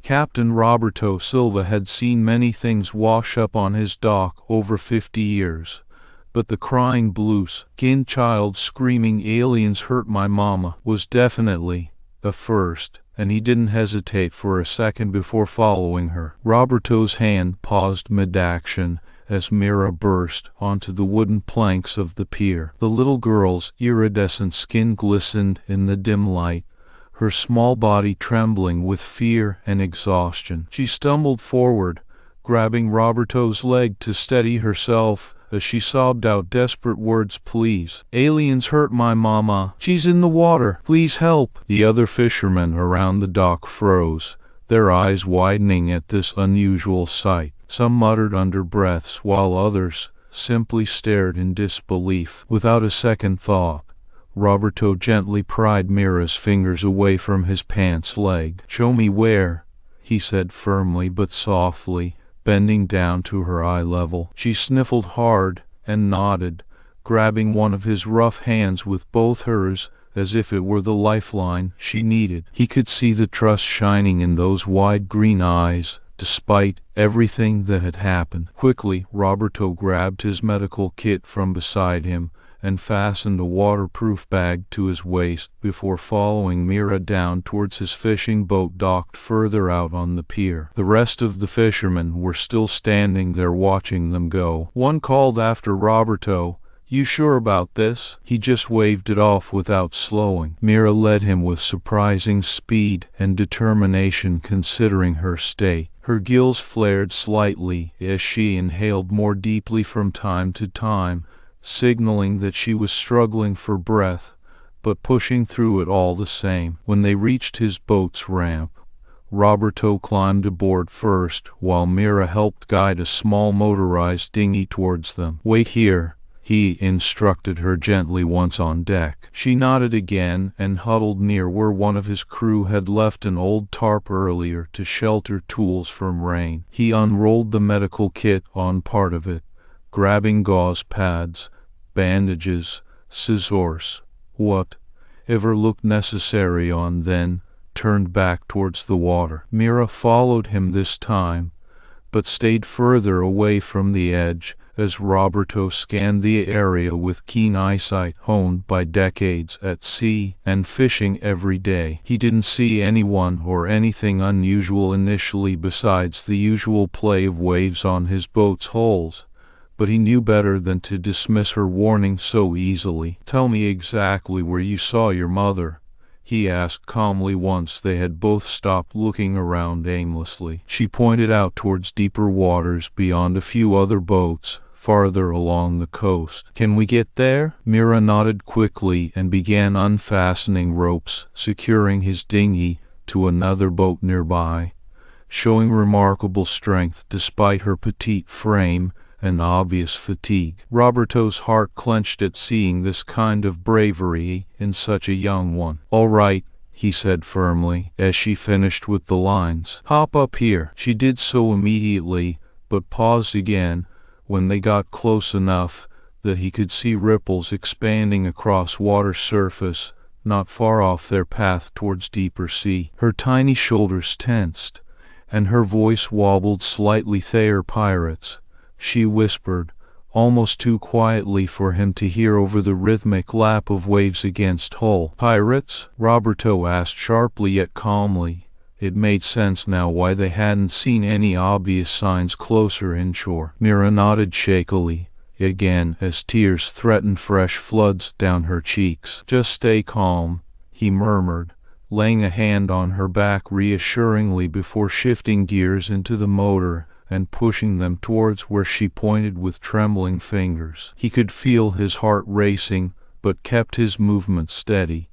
Captain Roberto Silva had seen many things wash up on his dock over 50 years. But the crying blue-skinned child screaming "Aliens hurt my mama" was definitely a first, and he didn't hesitate for a second before following her. Roberto's hand paused mid-action as Mira burst onto the wooden planks of the pier. The little girl's iridescent skin glistened in the dim light, her small body trembling with fear and exhaustion. She stumbled forward, grabbing Roberto's leg to steady herself as she sobbed out desperate words. "Please, aliens hurt my mama. She's in the water. Please help." The other fishermen around the dock froze, their eyes widening at this unusual sight. Some muttered under breaths, while others simply stared in disbelief. Without a second thought, Roberto gently pried Mira's fingers away from his pants leg. "Show me where," he said firmly but softly, bending down to her eye level. She sniffled hard and nodded, grabbing one of his rough hands with both hers as if it were the lifeline she needed. He could see the trust shining in those wide green eyes, despite everything that had happened. Quickly, Roberto grabbed his medical kit from beside him and fastened a waterproof bag to his waist before following Mira down towards his fishing boat docked further out on the pier. The rest of the fishermen were still standing there watching them go. One called after Roberto, "You sure about this?" He just waved it off without slowing. Mira led him with surprising speed and determination considering her state. Her gills flared slightly as she inhaled more deeply from time to time, signaling that she was struggling for breath, but pushing through it all the same. When they reached his boat's ramp, Roberto climbed aboard first, while Mira helped guide a small motorized dinghy towards them. "Wait here," he instructed her gently once on deck. She nodded again and huddled near where one of his crew had left an old tarp earlier to shelter tools from rain. He unrolled the medical kit on part of it, grabbing gauze pads, bandages, scissors, whatever looked necessary on, then turned back towards the water. Mira followed him this time, but stayed further away from the edge as Roberto scanned the area with keen eyesight honed by decades at sea and fishing every day. He didn't see anyone or anything unusual initially besides the usual play of waves on his boat's hulls, but he knew better than to dismiss her warning so easily. "Tell me exactly where you saw your mother," he asked calmly once they had both stopped looking around aimlessly. She pointed out towards deeper waters beyond a few other boats, farther along the coast. "Can we get there?" Mira nodded quickly and began unfastening ropes, securing his dinghy to another boat nearby. Showing remarkable strength despite her petite frame and obvious fatigue. Roberto's heart clenched at seeing this kind of bravery in such a young one. "All right," he said firmly, as she finished with the lines. "Hop up here." She did so immediately, but paused again when they got close enough that he could see ripples expanding across water surface not far off their path towards deeper sea. Her tiny shoulders tensed, and her voice wobbled slightly. "Thayer pirates," she whispered, almost too quietly for him to hear over the rhythmic lap of waves against hull. "Pirates?" Roberto asked sharply yet calmly. It made sense now why they hadn't seen any obvious signs closer inshore. Mira nodded shakily, again as tears threatened fresh floods down her cheeks. "Just stay calm," he murmured, laying a hand on her back reassuringly before shifting gears into the motor and pushing them towards where she pointed with trembling fingers. He could feel his heart racing, but kept his movement steady,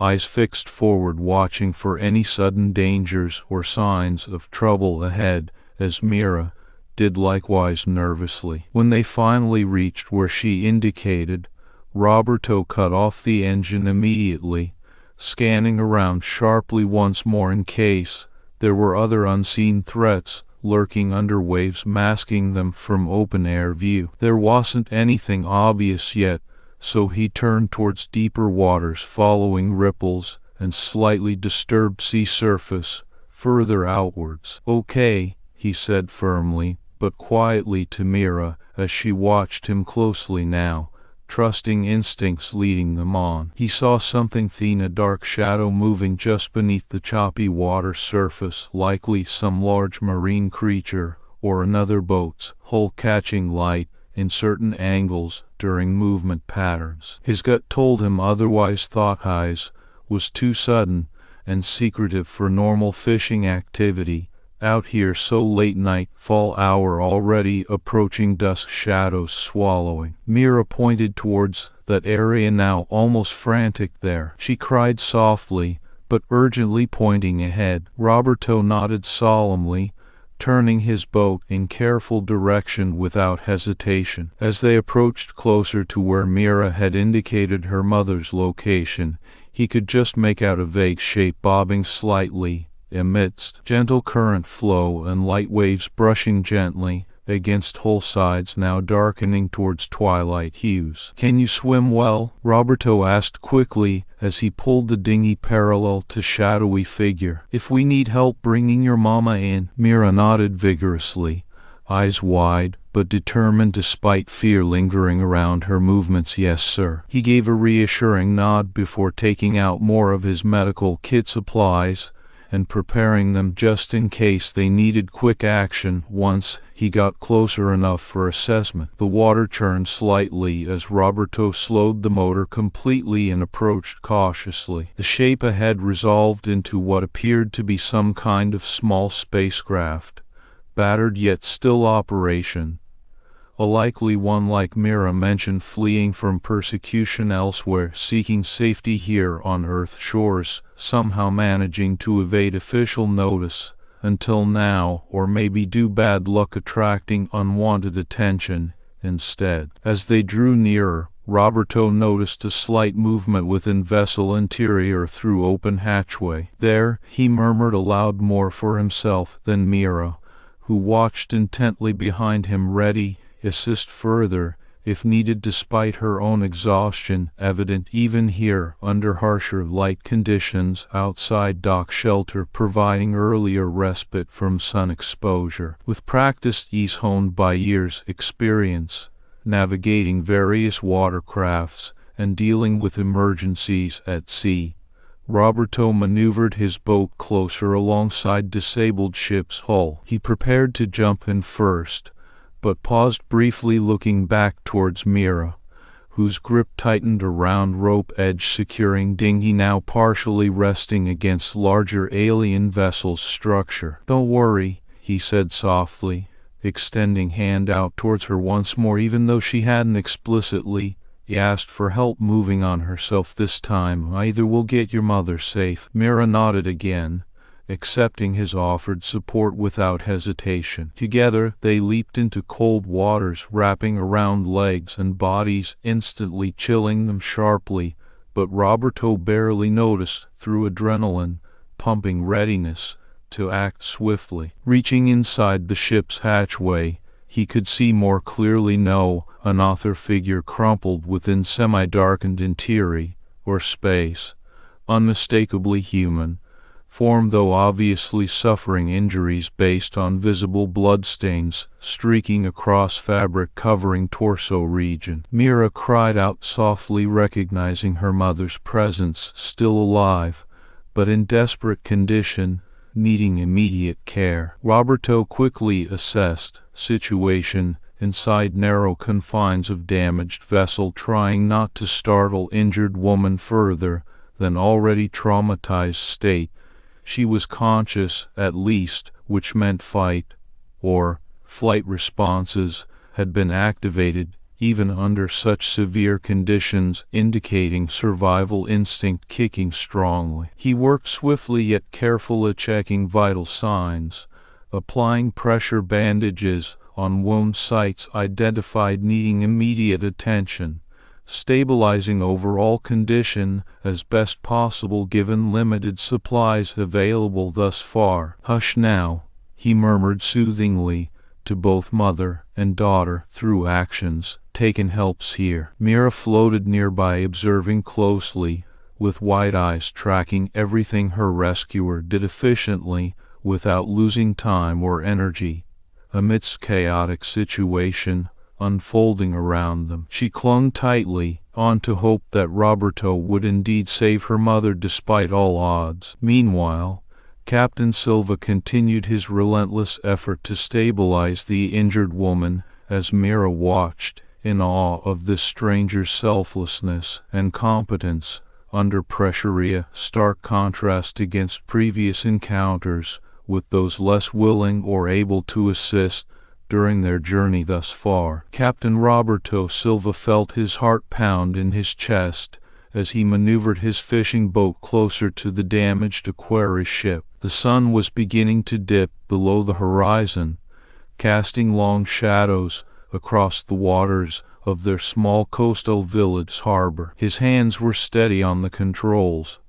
eyes fixed forward, watching for any sudden dangers or signs of trouble ahead, as Mira did likewise nervously. When they finally reached where she indicated, Roberto cut off the engine immediately, scanning around sharply once more in case there were other unseen threats lurking under waves masking them from open-air view. There wasn't anything obvious yet, so he turned towards deeper waters, following ripples and slightly disturbed sea surface further outwards. "Okay," he said firmly, but quietly to Mira as she watched him closely now, trusting instincts leading them on. He saw something thin, a dark shadow moving just beneath the choppy water surface, likely some large marine creature or another boat's hull catching light in certain angles during movement patterns. His gut told him otherwise. Thought highs was too sudden and secretive for normal fishing activity out here so late night, fall hour already approaching, dusk shadows swallowing. Mira pointed towards that area now, almost frantic there. She cried softly, but urgently, pointing ahead. Roberto nodded solemnly, turning his boat in careful direction without hesitation. As they approached closer to where Mira had indicated her mother's location, he could just make out a vague shape bobbing slightly amidst gentle current flow and light waves brushing gently against hull sides now darkening towards twilight hues. "Can you swim well?" Roberto asked quickly as he pulled the dinghy parallel to shadowy figure. "If we need help bringing your mama in." Mira nodded vigorously, eyes wide but determined despite fear lingering around her movements. "Yes, sir." He gave a reassuring nod before taking out more of his medical kit supplies and preparing them just in case they needed quick action. Once he got closer enough for assessment, the water churned slightly as Roberto slowed the motor completely and approached cautiously. The shape ahead resolved into what appeared to be some kind of small spacecraft, battered yet still operation. A likely one, like Mira mentioned, fleeing from persecution elsewhere, seeking safety here on Earth's shores, somehow managing to evade official notice until now, or maybe due bad luck attracting unwanted attention instead. As they drew nearer, Roberto noticed a slight movement within vessel interior through open hatchway. "There," he murmured aloud, more for himself than Mira, who watched intently behind him, ready assist further if needed despite her own exhaustion evident even here under harsher light conditions. Outside dock shelter providing earlier respite from sun exposure. With practiced ease honed by years' experience navigating various watercrafts and dealing with emergencies at sea, Roberto maneuvered his boat closer alongside disabled ship's hull. He prepared to jump in first, but paused briefly, looking back towards Mira, whose grip tightened around rope edge securing dinghy now partially resting against larger alien vessel's structure. "Don't worry," he said softly, extending hand out towards her once more, even though she hadn't explicitly asked for help moving on herself this time. "Either we'll get your mother safe." Mira nodded again, accepting his offered support without hesitation. Together they leaped into cold waters, wrapping around legs and bodies, instantly chilling them sharply, but Roberto barely noticed through adrenaline pumping readiness to act swiftly. Reaching inside the ship's hatchway, he could see more clearly now another figure crumpled within semi-darkened interior or space, unmistakably human form, though obviously suffering injuries based on visible bloodstains streaking across fabric covering torso region. Mira cried out softly, recognizing her mother's presence, still alive, but in desperate condition, needing immediate care. Roberto quickly assessed situation inside narrow confines of damaged vessel, trying not to startle injured woman further than already traumatized state. She was conscious, at least, which meant fight or flight responses had been activated, even under such severe conditions, indicating survival instinct kicking strongly. He worked swiftly yet carefully, checking vital signs, applying pressure bandages on wound sites identified needing immediate attention, stabilizing overall condition as best possible given limited supplies available thus far. "Hush now," he murmured soothingly to both mother and daughter. "Through actions taken helps here." Mira floated nearby, observing closely, with wide eyes tracking everything her rescuer did efficiently, without losing time or energy, amidst chaotic situation unfolding around them. She clung tightly on to hope that Roberto would indeed save her mother despite all odds. Meanwhile, Captain Silva continued his relentless effort to stabilize the injured woman as Mira watched in awe of this stranger's selflessness and competence under pressure, a stark contrast against previous encounters with those less willing or able to assist during their journey thus far. Captain Roberto Silva felt his heart pound in his chest as he maneuvered his fishing boat closer to the damaged Aquarius ship. The sun was beginning to dip below the horizon, casting long shadows across the waters of their small coastal village harbor. His hands were steady on the controls,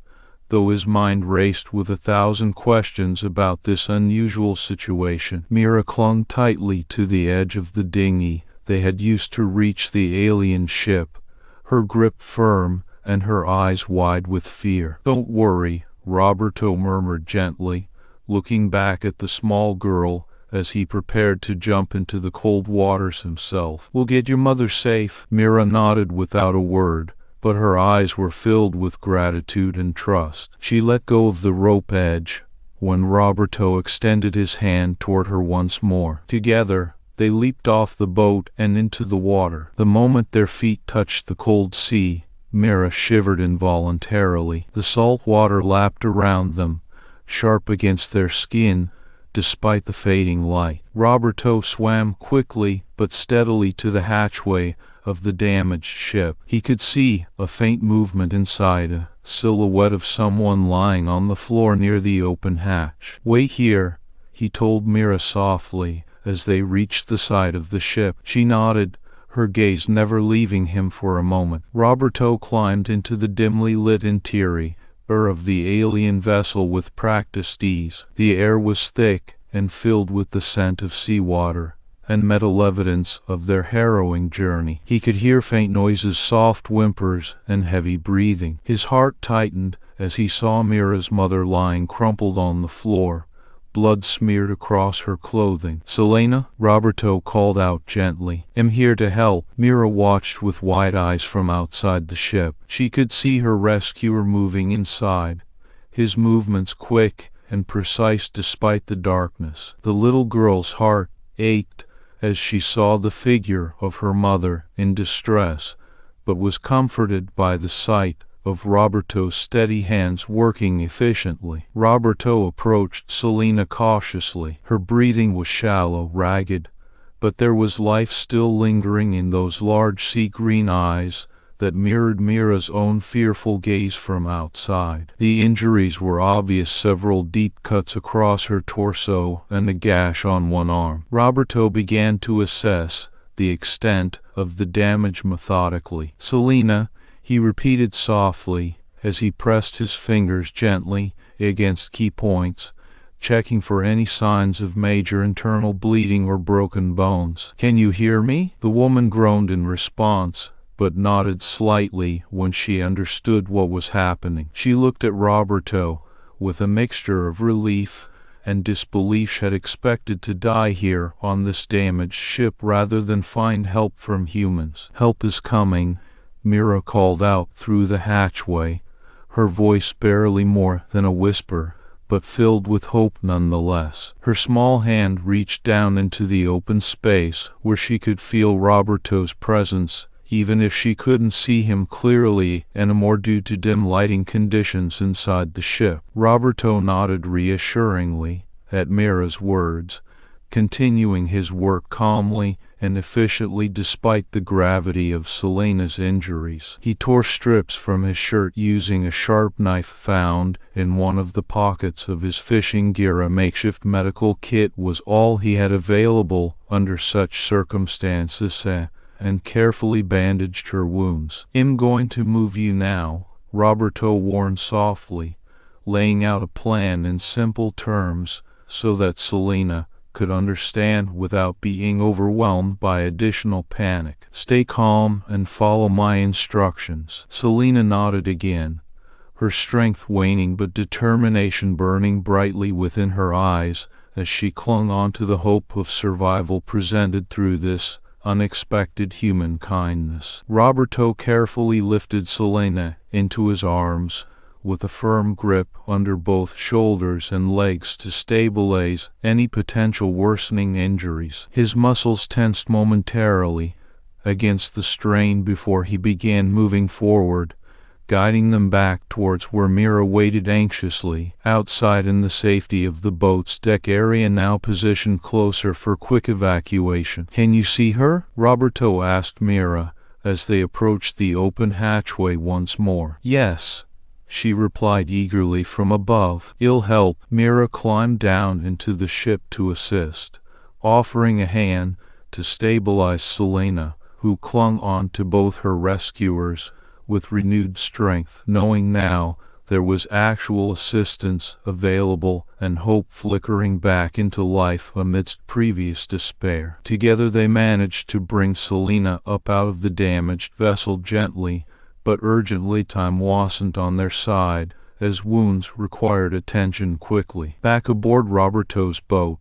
though his mind raced with 1,000 questions about this unusual situation. Mira clung tightly to the edge of the dinghy they had used to reach the alien ship, her grip firm and her eyes wide with fear. "Don't worry," Roberto murmured gently, looking back at the small girl as he prepared to jump into the cold waters himself. "We'll get your mother safe." Mira nodded without a word, but her eyes were filled with gratitude and trust. She let go of the rope edge when Roberto extended his hand toward her once more. Together, they leaped off the boat and into the water. The moment their feet touched the cold sea, Mira shivered involuntarily. The salt water lapped around them, sharp against their skin, despite the fading light. Roberto swam quickly but steadily to the hatchway of the damaged ship. He could see a faint movement inside, a silhouette of someone lying on the floor near the open hatch. "Wait here," he told Mira softly as they reached the side of the ship. She nodded, her gaze never leaving him for a moment. Roberto climbed into the dimly lit interior of the alien vessel with practiced ease. The air was thick and filled with the scent of seawater and metal evidence of their harrowing journey. He could hear faint noises, soft whimpers, and heavy breathing. His heart tightened as he saw Mira's mother lying crumpled on the floor, blood smeared across her clothing. "Selena," Roberto called out gently. "I'm here to help." Mira watched with wide eyes from outside the ship. She could see her rescuer moving inside, his movements quick and precise despite the darkness. The little girl's heart ached as she saw the figure of her mother in distress, but was comforted by the sight of Roberto's steady hands working efficiently. Roberto approached Selena cautiously. Her breathing was shallow, ragged, but there was life still lingering in those large sea-green eyes that mirrored Mira's own fearful gaze from outside. The injuries were obvious, several deep cuts across her torso and a gash on one arm. Roberto began to assess the extent of the damage methodically. "Selena," he repeated softly as he pressed his fingers gently against key points, checking for any signs of major internal bleeding or broken bones. "Can you hear me?" The woman groaned in response, but nodded slightly when she understood what was happening. She looked at Roberto with a mixture of relief and disbelief. She had expected to die here on this damaged ship rather than find help from humans. "Help is coming," Mira called out through the hatchway, her voice barely more than a whisper, but filled with hope nonetheless. Her small hand reached down into the open space where she could feel Roberto's presence, even if she couldn't see him clearly anymore due to dim lighting conditions inside the ship. Roberto nodded reassuringly at Mira's words, continuing his work calmly and efficiently despite the gravity of Selena's injuries. He tore strips from his shirt using a sharp knife found in one of the pockets of his fishing gear. A makeshift medical kit was all he had available under such circumstances, and carefully bandaged her wounds. "I'm going to move you now," Roberto warned softly, laying out a plan in simple terms so that Selena could understand without being overwhelmed by additional panic. "Stay calm and follow my instructions." Selena nodded again, her strength waning but determination burning brightly within her eyes as she clung on to the hope of survival presented through this unexpected human kindness. Roberto carefully lifted Selena into his arms, with a firm grip under both shoulders and legs to stabilize any potential worsening injuries. His muscles tensed momentarily against the strain before he began moving forward, guiding them back towards where Mira waited anxiously, outside in the safety of the boat's deck area now positioned closer for quick evacuation. "Can you see her?" Roberto asked Mira as they approached the open hatchway once more. "Yes," she replied eagerly from above. "It'll help." Mira climbed down into the ship to assist, offering a hand to stabilize Selena, who clung on to both her rescuers with renewed strength, knowing now there was actual assistance available and hope flickering back into life amidst previous despair. Together they managed to bring Selena up out of the damaged vessel gently but urgently. Time wasn't on their side, as wounds required attention quickly. Back aboard Roberto's boat,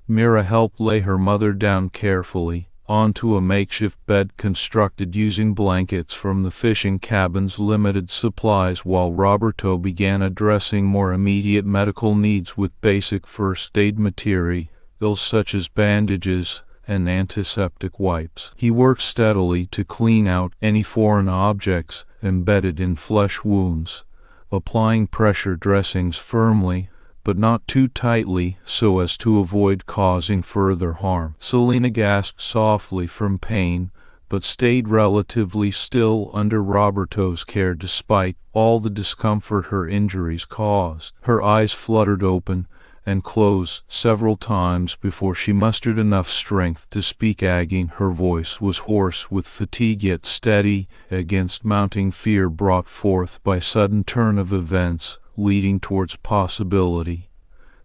Mira helped lay her mother down carefully onto a makeshift bed constructed using blankets from the fishing cabin's limited supplies, while Roberto began addressing more immediate medical needs with basic first aid materials such as bandages and antiseptic wipes. He worked steadily to clean out any foreign objects embedded in flesh wounds, applying pressure dressings firmly but not too tightly so as to avoid causing further harm. Selena gasped softly from pain, but stayed relatively still under Roberto's care despite all the discomfort her injuries caused. Her eyes fluttered open and closed several times before she mustered enough strength to speak. Her voice was hoarse with fatigue yet steady against mounting fear brought forth by sudden turn of events leading towards possibility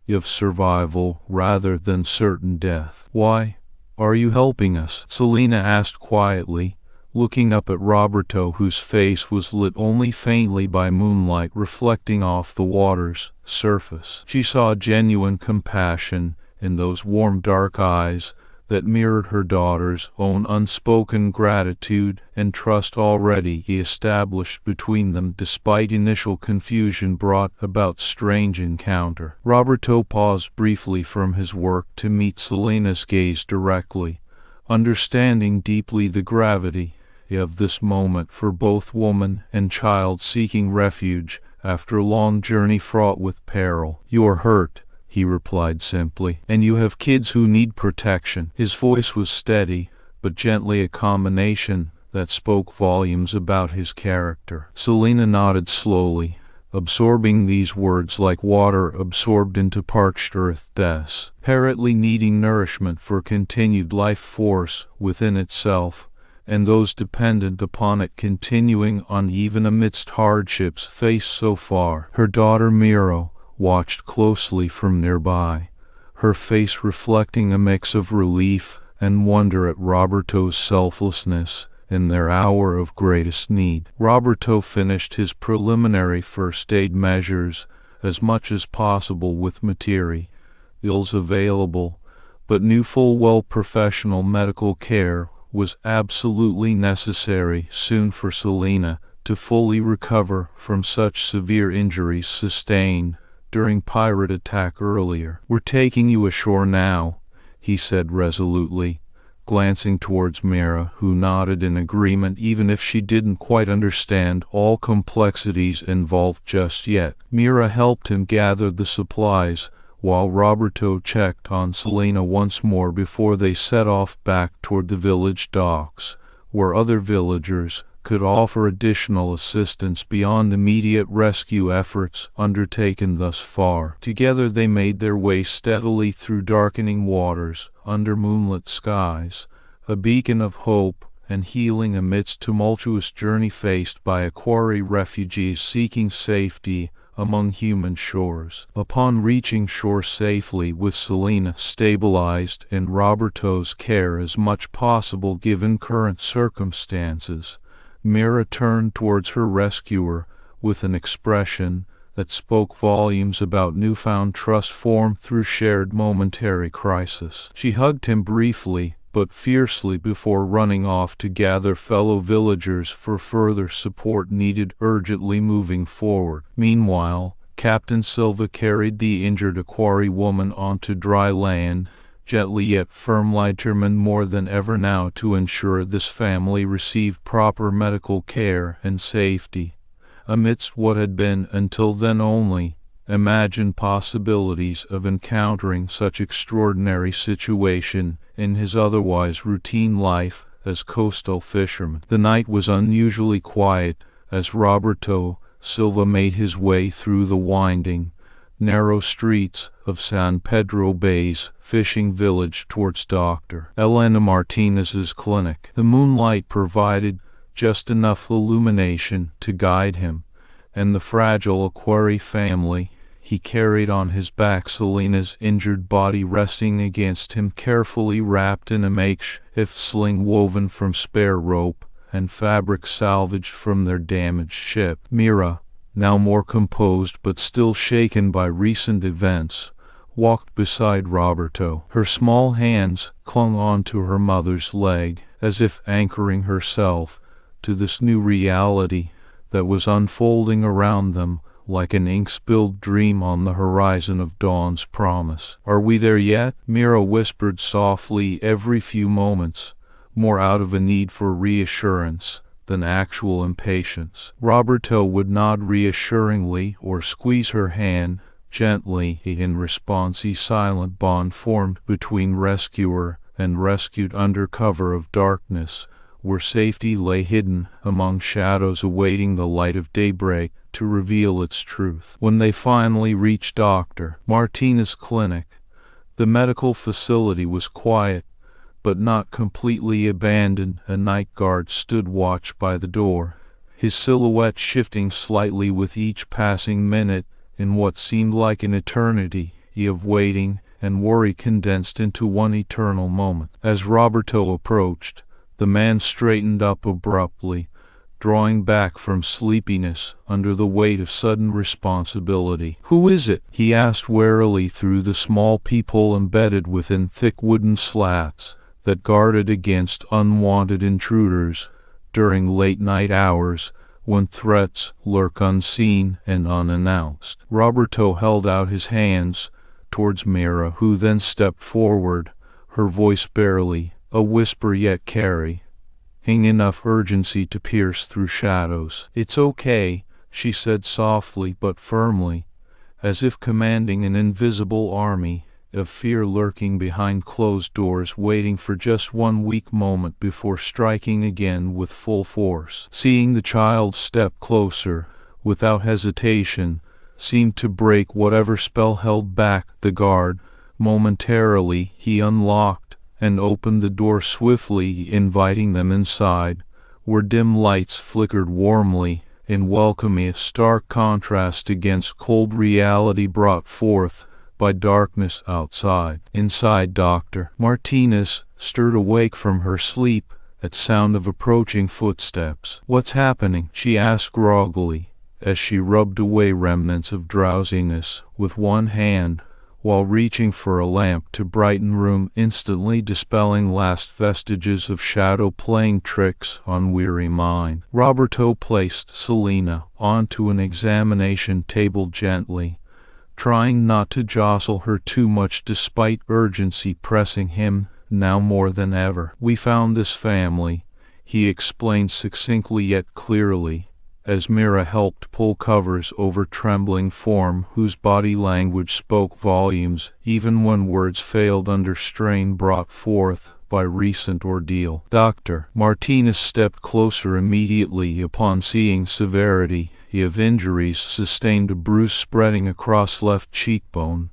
of survival rather than certain death. "Why are you helping us?" Selena asked quietly, looking up at Roberto, whose face was lit only faintly by moonlight reflecting off the water's surface. She saw genuine compassion in those warm dark eyes that mirrored her daughter's own unspoken gratitude and trust already established between them despite initial confusion brought about strange encounter. Roberto paused briefly from his work to meet Selena's gaze directly, understanding deeply the gravity of this moment for both woman and child seeking refuge after a long journey fraught with peril. "You are hurt," he replied simply, "and you have kids who need protection." His voice was steady, but gently, a combination that spoke volumes about his character. Selena nodded slowly, absorbing these words like water absorbed into parched earth, desperately needing nourishment for continued life force within itself, and those dependent upon it continuing on even amidst hardships faced so far. Her daughter Mira watched closely from nearby, her face reflecting a mix of relief and wonder at Roberto's selflessness in their hour of greatest need. Roberto finished his preliminary first aid measures as much as possible with materials available, but knew full well professional medical care was absolutely necessary soon for Selena to fully recover from such severe injuries sustained during pirate attack earlier. "We're taking you ashore now," he said resolutely, glancing towards Mira, who nodded in agreement even if she didn't quite understand all complexities involved just yet. Mira helped him gather the supplies, while Roberto checked on Selena once more before they set off back toward the village docks, where other villagers could offer additional assistance beyond immediate rescue efforts undertaken thus far. Together they made their way steadily through darkening waters, under moonlit skies, a beacon of hope and healing amidst tumultuous journey faced by aquarii refugees seeking safety among human shores. Upon reaching shore safely with Selena stabilized in Roberto's care as much possible given current circumstances, Mira turned towards her rescuer with an expression that spoke volumes about newfound trust formed through shared momentary crisis. She hugged him briefly, but fiercely, before running off to gather fellow villagers for further support needed urgently moving forward. Meanwhile, Captain Silva carried the injured Aquari woman onto dry land, gently yet firmly determined more than ever now to ensure this family received proper medical care and safety. Amidst what had been, until then only, imagined possibilities of encountering such extraordinary situation in his otherwise routine life as coastal fisherman. The night was unusually quiet as Roberto Silva made his way through the winding, narrow streets of San Pedro Bay's fishing village towards Dr. Elena Martinez's clinic. The moonlight provided just enough illumination to guide him, and the fragile Aquari family he carried on his back, Selena's injured body resting against him, carefully wrapped in a makeshift sling woven from spare rope and fabric salvaged from their damaged ship. Mira, now more composed but still shaken by recent events, walked beside Roberto. Her small hands clung onto her mother's leg, as if anchoring herself to this new reality that was unfolding around them like an ink-spilled dream on the horizon of dawn's promise. "Are we there yet?" Mira whispered softly every few moments, more out of a need for reassurance than actual impatience. Roberto would nod reassuringly or squeeze her hand gently. In response, a silent bond formed between rescuer and rescued under cover of darkness, where safety lay hidden among shadows awaiting the light of daybreak to reveal its truth. When they finally reached Dr. Martinez's clinic, the medical facility was quiet, but not completely abandoned. A night guard stood watch by the door, his silhouette shifting slightly with each passing minute in what seemed like an eternity of waiting and worry condensed into one eternal moment. As Roberto approached, the man straightened up abruptly, drawing back from sleepiness under the weight of sudden responsibility. "Who is it?" he asked warily through the small peephole embedded within thick wooden slats that guarded against unwanted intruders during late-night hours when threats lurk unseen and unannounced. Roberto held out his hands towards Mira, who then stepped forward, her voice barely a whisper yet carrying enough urgency to pierce through shadows. "It's okay," she said softly but firmly, as if commanding an invisible army of fear lurking behind closed doors, waiting for just one weak moment before striking again with full force. Seeing the child step closer without hesitation seemed to break whatever spell held back the guard. Momentarily, he unlocked and opened the door swiftly, inviting them inside, where dim lights flickered warmly in welcome, a stark contrast against cold reality brought forth by darkness outside. Inside, Dr. Martinez stirred awake from her sleep at sound of approaching footsteps. "What's happening?" she asked groggily, as she rubbed away remnants of drowsiness with one hand while reaching for a lamp to brighten room, instantly dispelling last vestiges of shadow playing tricks on weary mind. Roberto placed Selena onto an examination table gently, trying not to jostle her too much despite urgency pressing him now more than ever. "We found this family," he explained succinctly yet clearly, as Mira helped pull covers over trembling form whose body language spoke volumes even when words failed under strain brought forth by recent ordeal. Dr. Martinez stepped closer immediately upon seeing severity of injuries sustained, a bruise spreading across left cheekbone,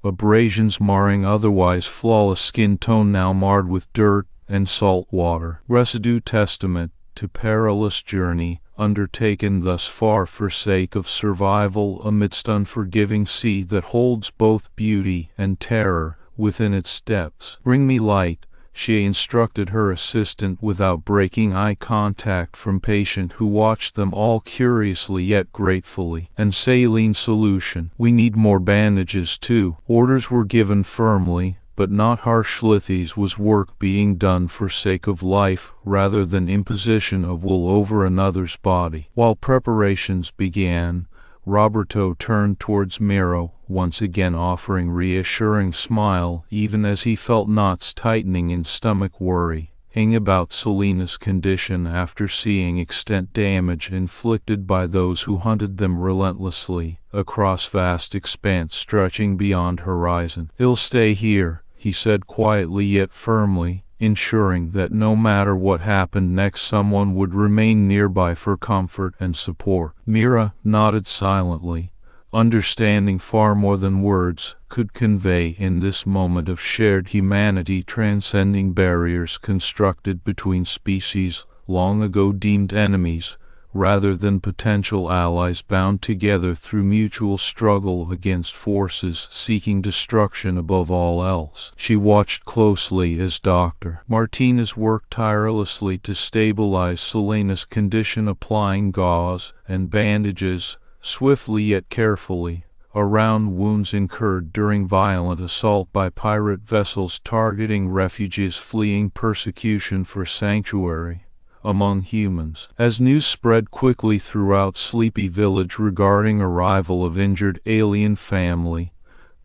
abrasions marring otherwise flawless skin tone now marred with dirt and salt water. Residue testament to perilous journey undertaken thus far for sake of survival amidst unforgiving sea that holds both beauty and terror within its depths. "Bring me light," she instructed her assistant without breaking eye contact from patient who watched them all curiously yet gratefully. "And saline solution. We need more bandages too." Orders were given firmly, but not harshly. This was work being done for sake of life rather than imposition of will over another's body. While preparations began, Roberto turned towards Mira, once again offering reassuring smile even as he felt knots tightening in stomach, worrying about Selena's condition after seeing extent damage inflicted by those who hunted them relentlessly across vast expanse stretching beyond horizon. "He'll stay here," he said quietly yet firmly, ensuring that no matter what happened next someone would remain nearby for comfort and support. Mira nodded silently, understanding far more than words could convey in this moment of shared humanity transcending barriers constructed between species long ago deemed enemies, rather than potential allies bound together through mutual struggle against forces seeking destruction above all else. She watched closely as Dr. Martinez worked tirelessly to stabilize Selena's condition, applying gauze and bandages, swiftly yet carefully, around wounds incurred during violent assault by pirate vessels targeting refugees fleeing persecution for sanctuary among humans. As news spread quickly throughout Sleepy Village regarding arrival of injured alien family,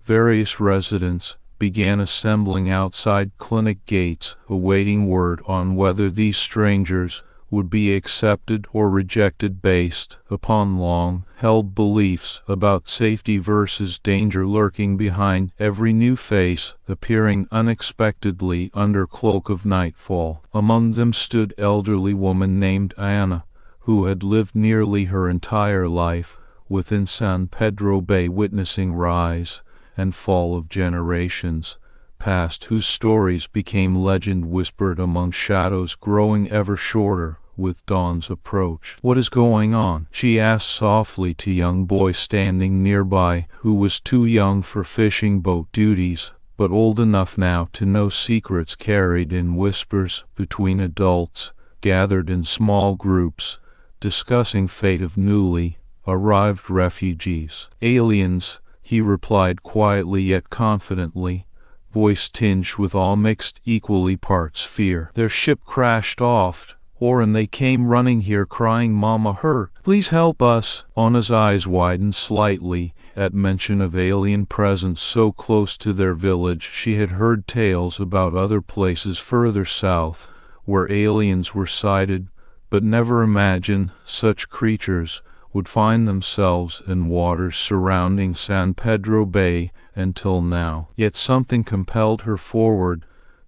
various residents began assembling outside clinic gates, awaiting word on whether these strangers would be accepted or rejected based upon long-held beliefs about safety versus danger lurking behind every new face appearing unexpectedly under cloak of nightfall. Among them stood elderly woman named Anna, who had lived nearly her entire life within San Pedro Bay, witnessing rise and fall of generations past, whose stories became legend whispered among shadows growing ever shorter with dawn's approach. "What is going on?" she asked softly to a young boy standing nearby, who was too young for fishing boat duties, but old enough now to know secrets carried in whispers between adults gathered in small groups, discussing fate of newly arrived refugees. "Aliens," he replied quietly yet confidently, voice tinged with all mixed equally parts fear. "Their ship crashed off, and they came running here crying, 'Mama hurt. Please help us.'" Anna's eyes widened slightly at mention of alien presence so close to their village. She had heard tales about other places further south where aliens were sighted, but never imagined such creatures would find themselves in waters surrounding San Pedro Bay until now. Yet something compelled her forward,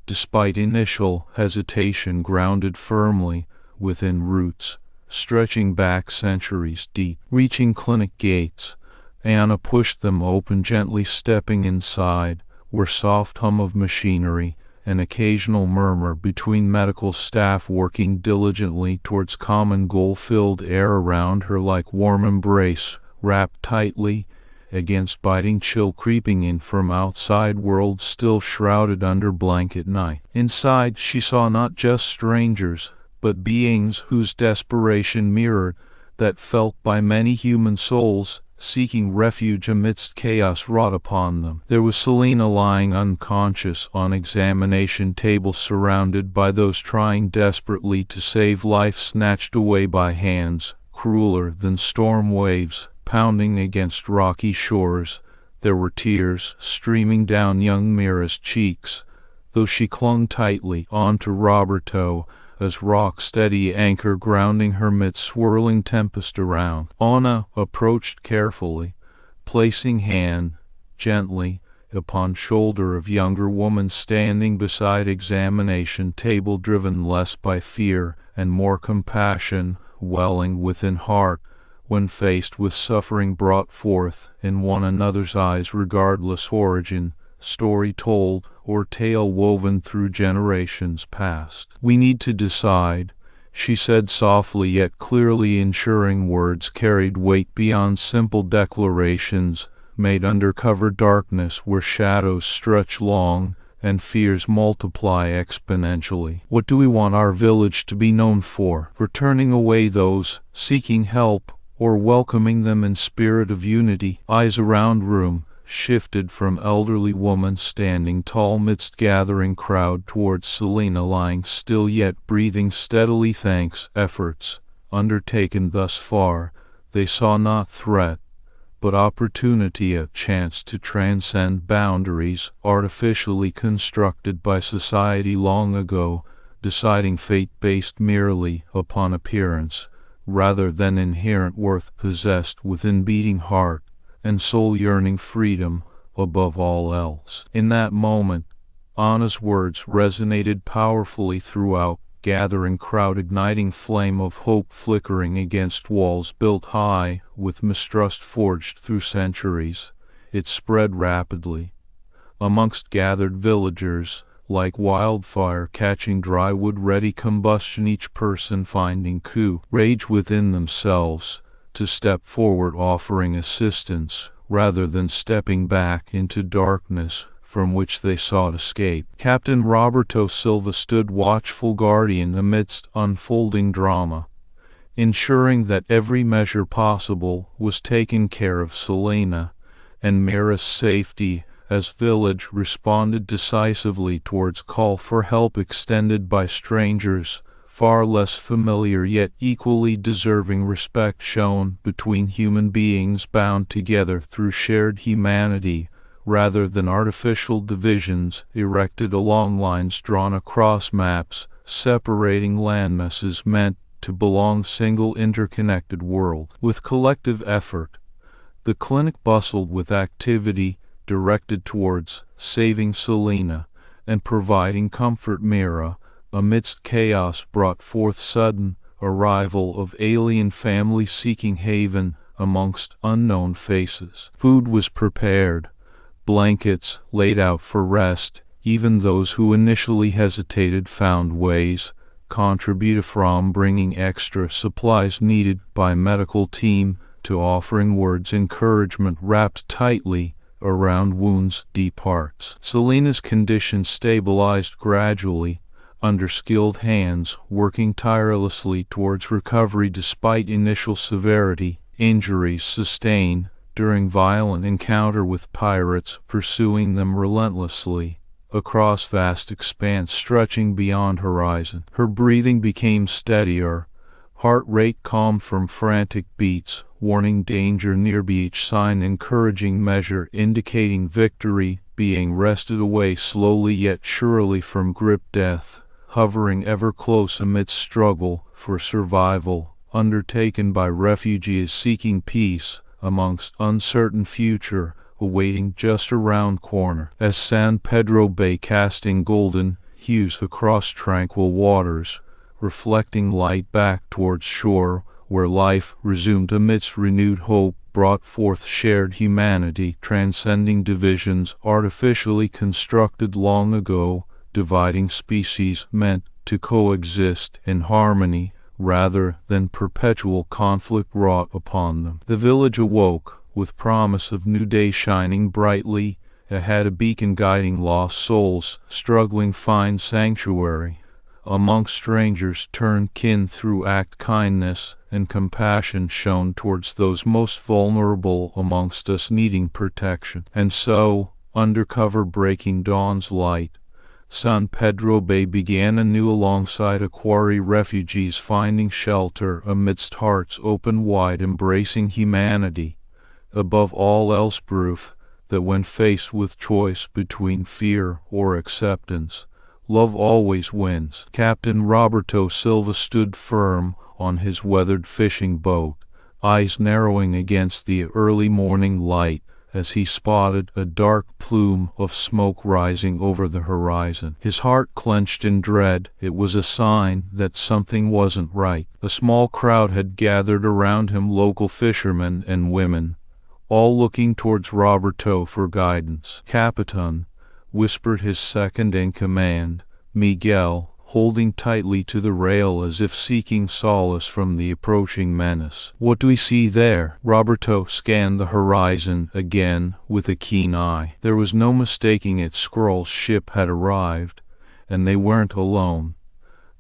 despite initial hesitation, grounded firmly within roots stretching back centuries deep. Reaching clinic gates, Anna pushed them open gently, stepping inside, where soft hum of machinery, an occasional murmur between medical staff working diligently towards common goal filled air around her like warm embrace, wrapped tightly against biting chill creeping in from outside world still shrouded under blanket night. Inside she saw not just strangers, but beings whose desperation mirrored that felt by many human souls seeking refuge amidst chaos wrought upon them. There was Selena lying unconscious on examination table, surrounded by those trying desperately to save life, snatched away by hands crueler than storm waves pounding against rocky shores. There were tears streaming down young Mira's cheeks, though she clung tightly onto Roberto as rock-steady anchor grounding her midst swirling tempest around. Anna approached carefully, placing hand gently upon shoulder of younger woman standing beside examination table, driven less by fear and more compassion welling within heart when faced with suffering brought forth in one another's eyes regardless origin, story told, or tale woven through generations past. "We need to decide," she said softly yet clearly, ensuring words carried weight beyond simple declarations made under cover darkness where shadows stretch long and fears multiply exponentially. What do we want our village to be known for? For turning away those seeking help, or welcoming them in spirit of unity? Eyes around room shifted from elderly woman standing tall midst gathering crowd towards Selina lying still yet breathing steadily. Thanks efforts undertaken thus far, they saw not threat, but opportunity, a chance to transcend boundaries artificially constructed by society long ago, deciding fate based merely upon appearance, rather than inherent worth possessed within beating heart and soul yearning freedom above all else. In that moment, Anna's words resonated powerfully throughout gathering crowd, igniting flame of hope flickering against walls built high with mistrust forged through centuries. It spread rapidly amongst gathered villagers, like wildfire catching dry wood ready combustion, each person finding courage within themselves to step forward offering assistance, rather than stepping back into darkness from which they sought escape. Captain Roberto Silva stood watchful guardian amidst unfolding drama, ensuring that every measure possible was taken care of Selina and Mira's safety, as village responded decisively towards call for help extended by strangers far less familiar yet equally deserving. Respect shown between human beings bound together through shared humanity, rather than artificial divisions erected along lines drawn across maps separating landmasses meant to belong single interconnected world. With collective effort, the clinic bustled with activity directed towards saving Selina and providing comfort. Mira, amidst chaos, brought forth sudden arrival of alien families seeking haven amongst unknown faces. Food was prepared, blankets laid out for rest. Even those who initially hesitated found ways contribute, from bringing extra supplies needed by medical team to offering words encouragement wrapped tightly around wounds' deep hearts. Selina's condition stabilized gradually under skilled hands working tirelessly towards recovery despite initial severity. Injuries sustained during violent encounter with pirates pursuing them relentlessly across vast expanse stretching beyond horizon. Her breathing became steadier, heart rate calmed from frantic beats, warning danger near. Each sign encouraging measure indicating victory, being wrested away slowly yet surely from grip death, hovering ever close amidst struggle for survival undertaken by refugees seeking peace amongst uncertain future awaiting just around corner. As San Pedro Bay casting golden hues across tranquil waters, reflecting light back towards shore where life resumed amidst renewed hope, brought forth shared humanity transcending divisions artificially constructed long ago, dividing species meant to coexist in harmony rather than perpetual conflict wrought upon them. The village awoke with promise of new day shining brightly ahead, a beacon guiding lost souls struggling find sanctuary amongst strangers turned kin through act kindness and compassion shown towards those most vulnerable amongst us needing protection. And so, under cover breaking dawn's light, San Pedro Bay began anew alongside a quarry, refugees finding shelter amidst hearts open wide embracing humanity. Above all else, proof that when faced with choice between fear or acceptance, love always wins. Captain Roberto Silva stood firm on his weathered fishing boat, eyes narrowing against the early morning light as he spotted a dark plume of smoke rising over the horizon. His heart clenched in dread. It was a sign that something wasn't right. A small crowd had gathered around him, local fishermen and women, all looking towards Roberto for guidance. "Capitan," whispered his second in command, Miguel, holding tightly to the rail as if seeking solace from the approaching menace. "What do we see there?" Roberto scanned the horizon again with a keen eye. There was no mistaking it. Squirrel's ship had arrived, and they weren't alone.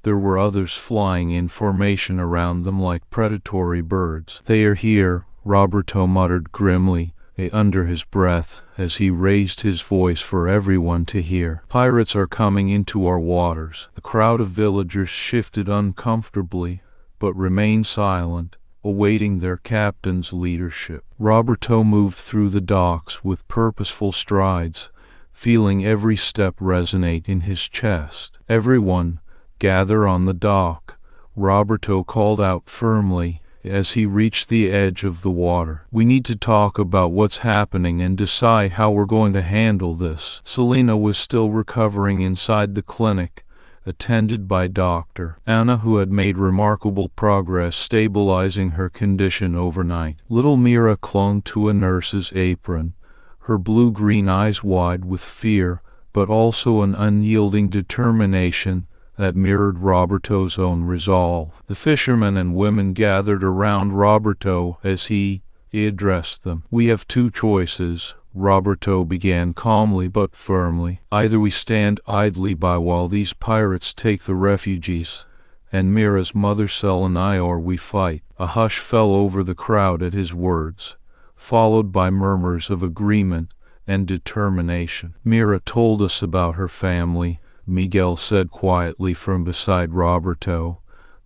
There were others flying in formation around them like predatory birds. "They are here," Roberto muttered grimly under his breath as he raised his voice for everyone to hear. "Pirates are coming into our waters." The crowd of villagers shifted uncomfortably, but remained silent, awaiting their captain's leadership. Roberto moved through the docks with purposeful strides, feeling every step resonate in his chest. "Everyone, gather on the dock," Roberto called out firmly as he reached the edge of the water. "We need to talk about what's happening and decide how we're going to handle this." Selena was still recovering inside the clinic, attended by Dr. Anna, who had made remarkable progress stabilizing her condition overnight. Little Mira clung to a nurse's apron, her blue-green eyes wide with fear, but also an unyielding determination that mirrored Roberto's own resolve. The fishermen and women gathered around Roberto as he addressed them. "We have two choices," Roberto began calmly but firmly. "Either we stand idly by while these pirates take the refugees and Mira's mother cell and I, or we fight." A hush fell over the crowd at his words, followed by murmurs of agreement and determination. "Mira told us about her family," Miguel said quietly from beside Roberto,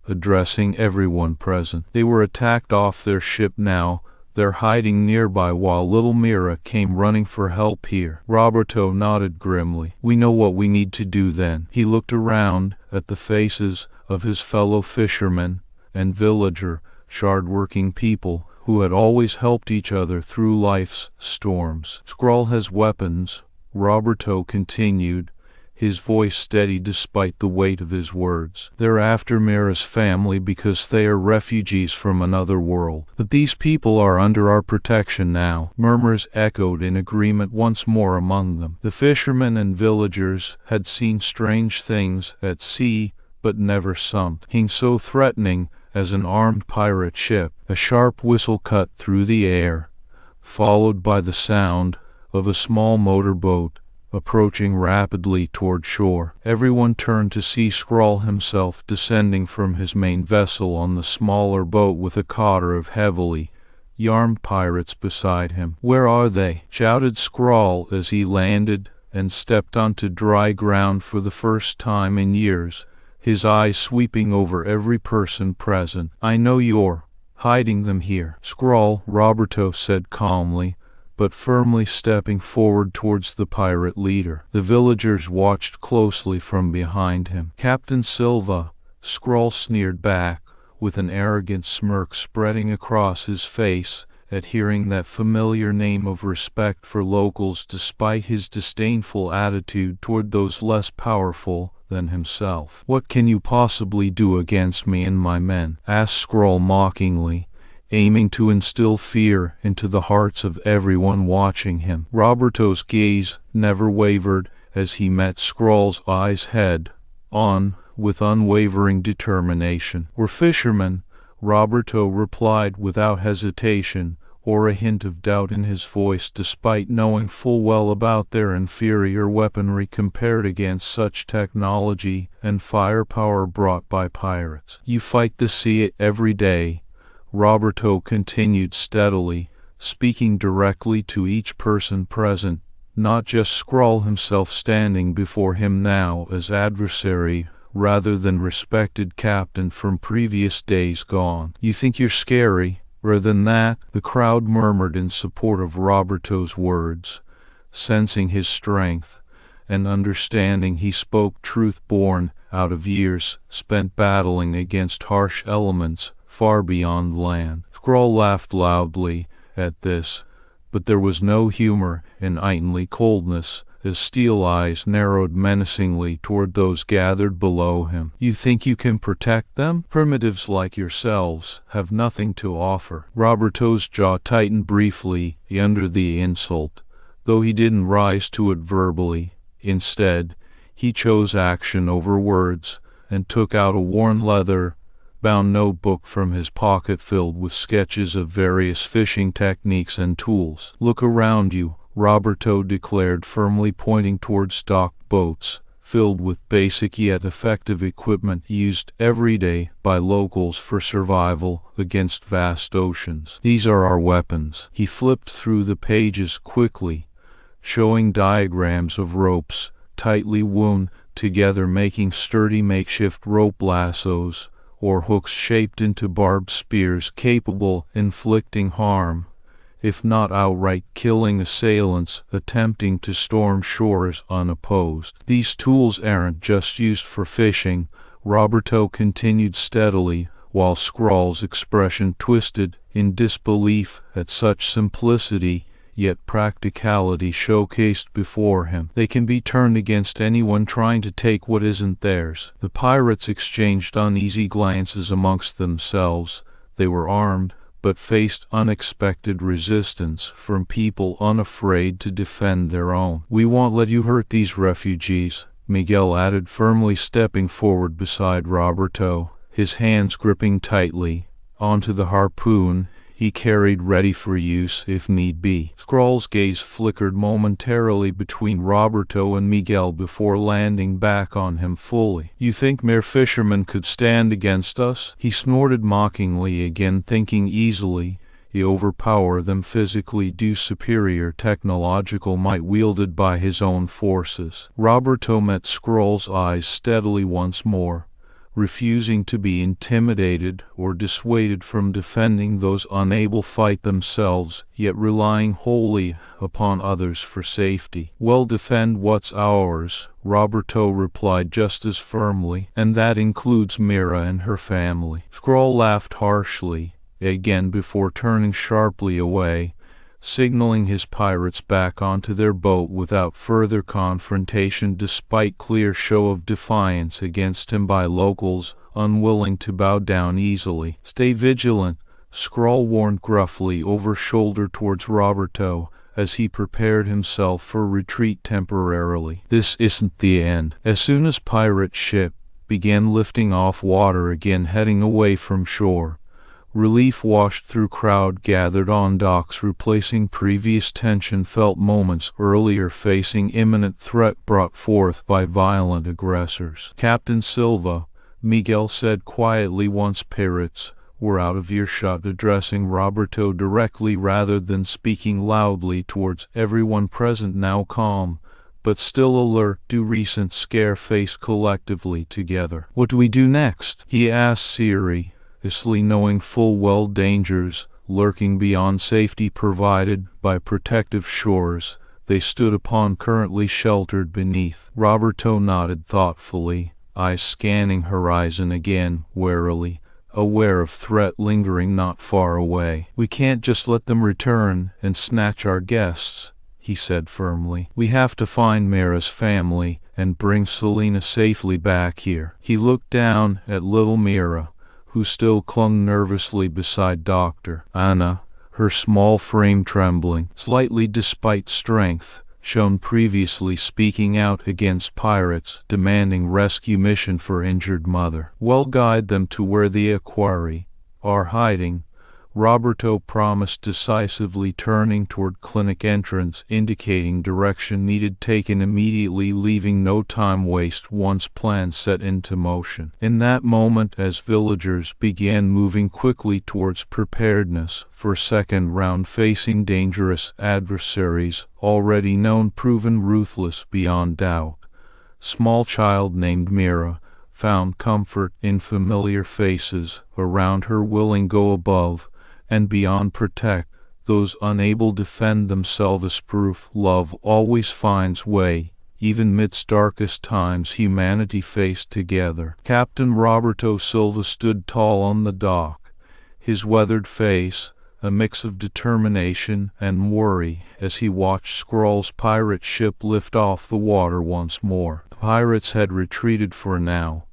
addressing everyone present. "They were attacked off their ship. Now they're hiding nearby while little Mira came running for help here." Roberto nodded grimly. "We know what we need to do then." He looked around at the faces of his fellow fishermen and villager, hard-working people who had always helped each other through life's storms. "Squirrel has weapons," Roberto continued, his voice steady despite the weight of his words. "They're after Mira's family because they are refugees from another world. But these people are under our protection now." Murmurs echoed in agreement once more among them. The fishermen and villagers had seen strange things at sea, but never something so threatening as an armed pirate ship. A sharp whistle cut through the air, followed by the sound of a small motorboat approaching rapidly toward shore. Everyone turned to see Squirrel himself descending from his main vessel on the smaller boat with a cotter of heavily armed pirates beside him. "Where are they?" shouted Squirrel as he landed and stepped onto dry ground for the first time in years, his eyes sweeping over every person present. "I know you're hiding them here." "Squirrel," Roberto said calmly, but firmly stepping forward towards the pirate leader. The villagers watched closely from behind him. "Captain Silva," Squirrel sneered back, with an arrogant smirk spreading across his face at hearing that familiar name of respect for locals despite his disdainful attitude toward those less powerful than himself. "What can you possibly do against me and my men?" asked Squirrel mockingly, aiming to instill fear into the hearts of everyone watching him. Roberto's gaze never wavered as he met Squirrel's eyes head on with unwavering determination. "We're fishermen," Roberto replied without hesitation or a hint of doubt in his voice, despite knowing full well about their inferior weaponry compared against such technology and firepower brought by pirates. "You fight the sea every day," Roberto continued steadily, speaking directly to each person present, not just Squirrel himself standing before him now as adversary rather than respected captain from previous days gone. "You think you're scary? Rather than that," the crowd murmured in support of Roberto's words, sensing his strength and understanding he spoke truth born out of years spent battling against harsh elements far beyond land. Squirrel laughed loudly at this, but there was no humor in only coldness as steel eyes narrowed menacingly toward those gathered below him. "You think you can protect them? Primitives like yourselves have nothing to offer." Roberto's jaw tightened briefly under the insult, though he didn't rise to it verbally. Instead, he chose action over words and took out a worn leather-bound notebook from his pocket filled with sketches of various fishing techniques and tools. "Look around you," Roberto declared firmly, pointing towards docked boats filled with basic yet effective equipment used every day by locals for survival against vast oceans. "These are our weapons." He flipped through the pages quickly, showing diagrams of ropes tightly wound together, making sturdy makeshift rope lassos, or hooks shaped into barbed spears capable of inflicting harm, if not outright killing assailants attempting to storm shores unopposed. "These tools aren't just used for fishing," Roberto continued steadily, while Scrawl's expression twisted in disbelief at such simplicity yet practicality showcased before him. "They can be turned against anyone trying to take what isn't theirs." The pirates exchanged uneasy glances amongst themselves. They were armed, but faced unexpected resistance from people unafraid to defend their own. "We won't let you hurt these refugees," Miguel added firmly, stepping forward beside Roberto, his hands gripping tightly onto the harpoon he carried ready for use if need be. Scrawl's gaze flickered momentarily between Roberto and Miguel before landing back on him fully. "You think mere fishermen could stand against us?" He snorted mockingly, again thinking easily he overpower them physically due superior technological might wielded by his own forces. Roberto met Scrawl's eyes steadily once more, refusing to be intimidated or dissuaded from defending those unable to fight themselves, yet relying wholly upon others for safety. "Well, defend what's ours," Roberto replied just as firmly, "and that includes Mira and her family." Scrawl laughed harshly again before turning sharply away, signaling his pirates back onto their boat without further confrontation, despite clear show of defiance against him by locals unwilling to bow down easily. "Stay vigilant," Scrawl warned gruffly over shoulder towards Roberto as he prepared himself for retreat temporarily. "This isn't the end." As soon as pirate ship began lifting off water again, heading away from shore, relief washed through crowd gathered on docks, replacing previous tension felt moments earlier facing imminent threat brought forth by violent aggressors. "Captain Silva," Miguel said quietly once pirates were out of earshot, addressing Roberto directly rather than speaking loudly towards everyone present, now calm but still alert due recent scare faced collectively together. "What do we do next?" he asked seriously, knowing full well dangers lurking beyond safety provided by protective shores they stood upon, currently sheltered beneath. Roberto nodded thoughtfully, eyes scanning horizon again warily, aware of threat lingering not far away. "We can't just let them return and snatch our guests," he said firmly. "We have to find Mira's family and bring Selena safely back here." He looked down at little Mira, who still clung nervously beside Dr. Anna, her small frame trembling slightly despite strength shown previously speaking out against pirates demanding rescue mission for injured mother. "Well, guide them to where the Aquari are hiding," Roberto promised decisively, turning toward clinic entrance, indicating direction needed taken immediately, leaving no time waste once plans set into motion. In that moment, as villagers began moving quickly towards preparedness for second round facing dangerous adversaries already known, proven ruthless beyond doubt, small child named Mira found comfort in familiar faces around her, willing go above and beyond protect those unable to defend themselves. Proof love always finds way, even midst darkest times humanity faced together. Captain Roberto Silva stood tall on the dock, his weathered face a mix of determination and worry as he watched Scrawl's pirate ship lift off the water once more. The pirates had retreated for now,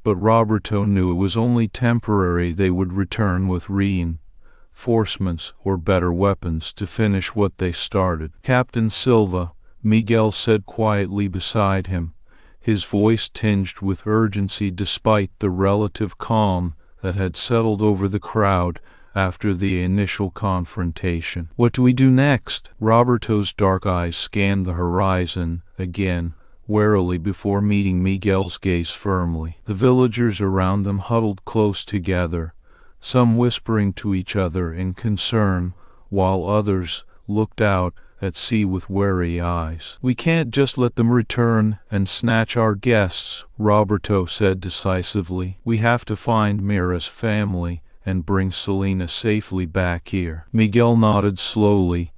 but Roberto knew it was only temporary. They would return with reinforcements or better weapons to finish what they started. "Captain Silva," Miguel said quietly beside him, his voice tinged with urgency despite the relative calm that had settled over the crowd after the initial confrontation. "What do we do next?" Roberto's dark eyes scanned the horizon again, warily before meeting Miguel's gaze firmly. The villagers around them huddled close together, some whispering to each other in concern, while others looked out at sea with wary eyes. "We can't just let them return and snatch our guests," Roberto said decisively. "We have to find Mira's family and bring Selena safely back here." Miguel nodded slowly,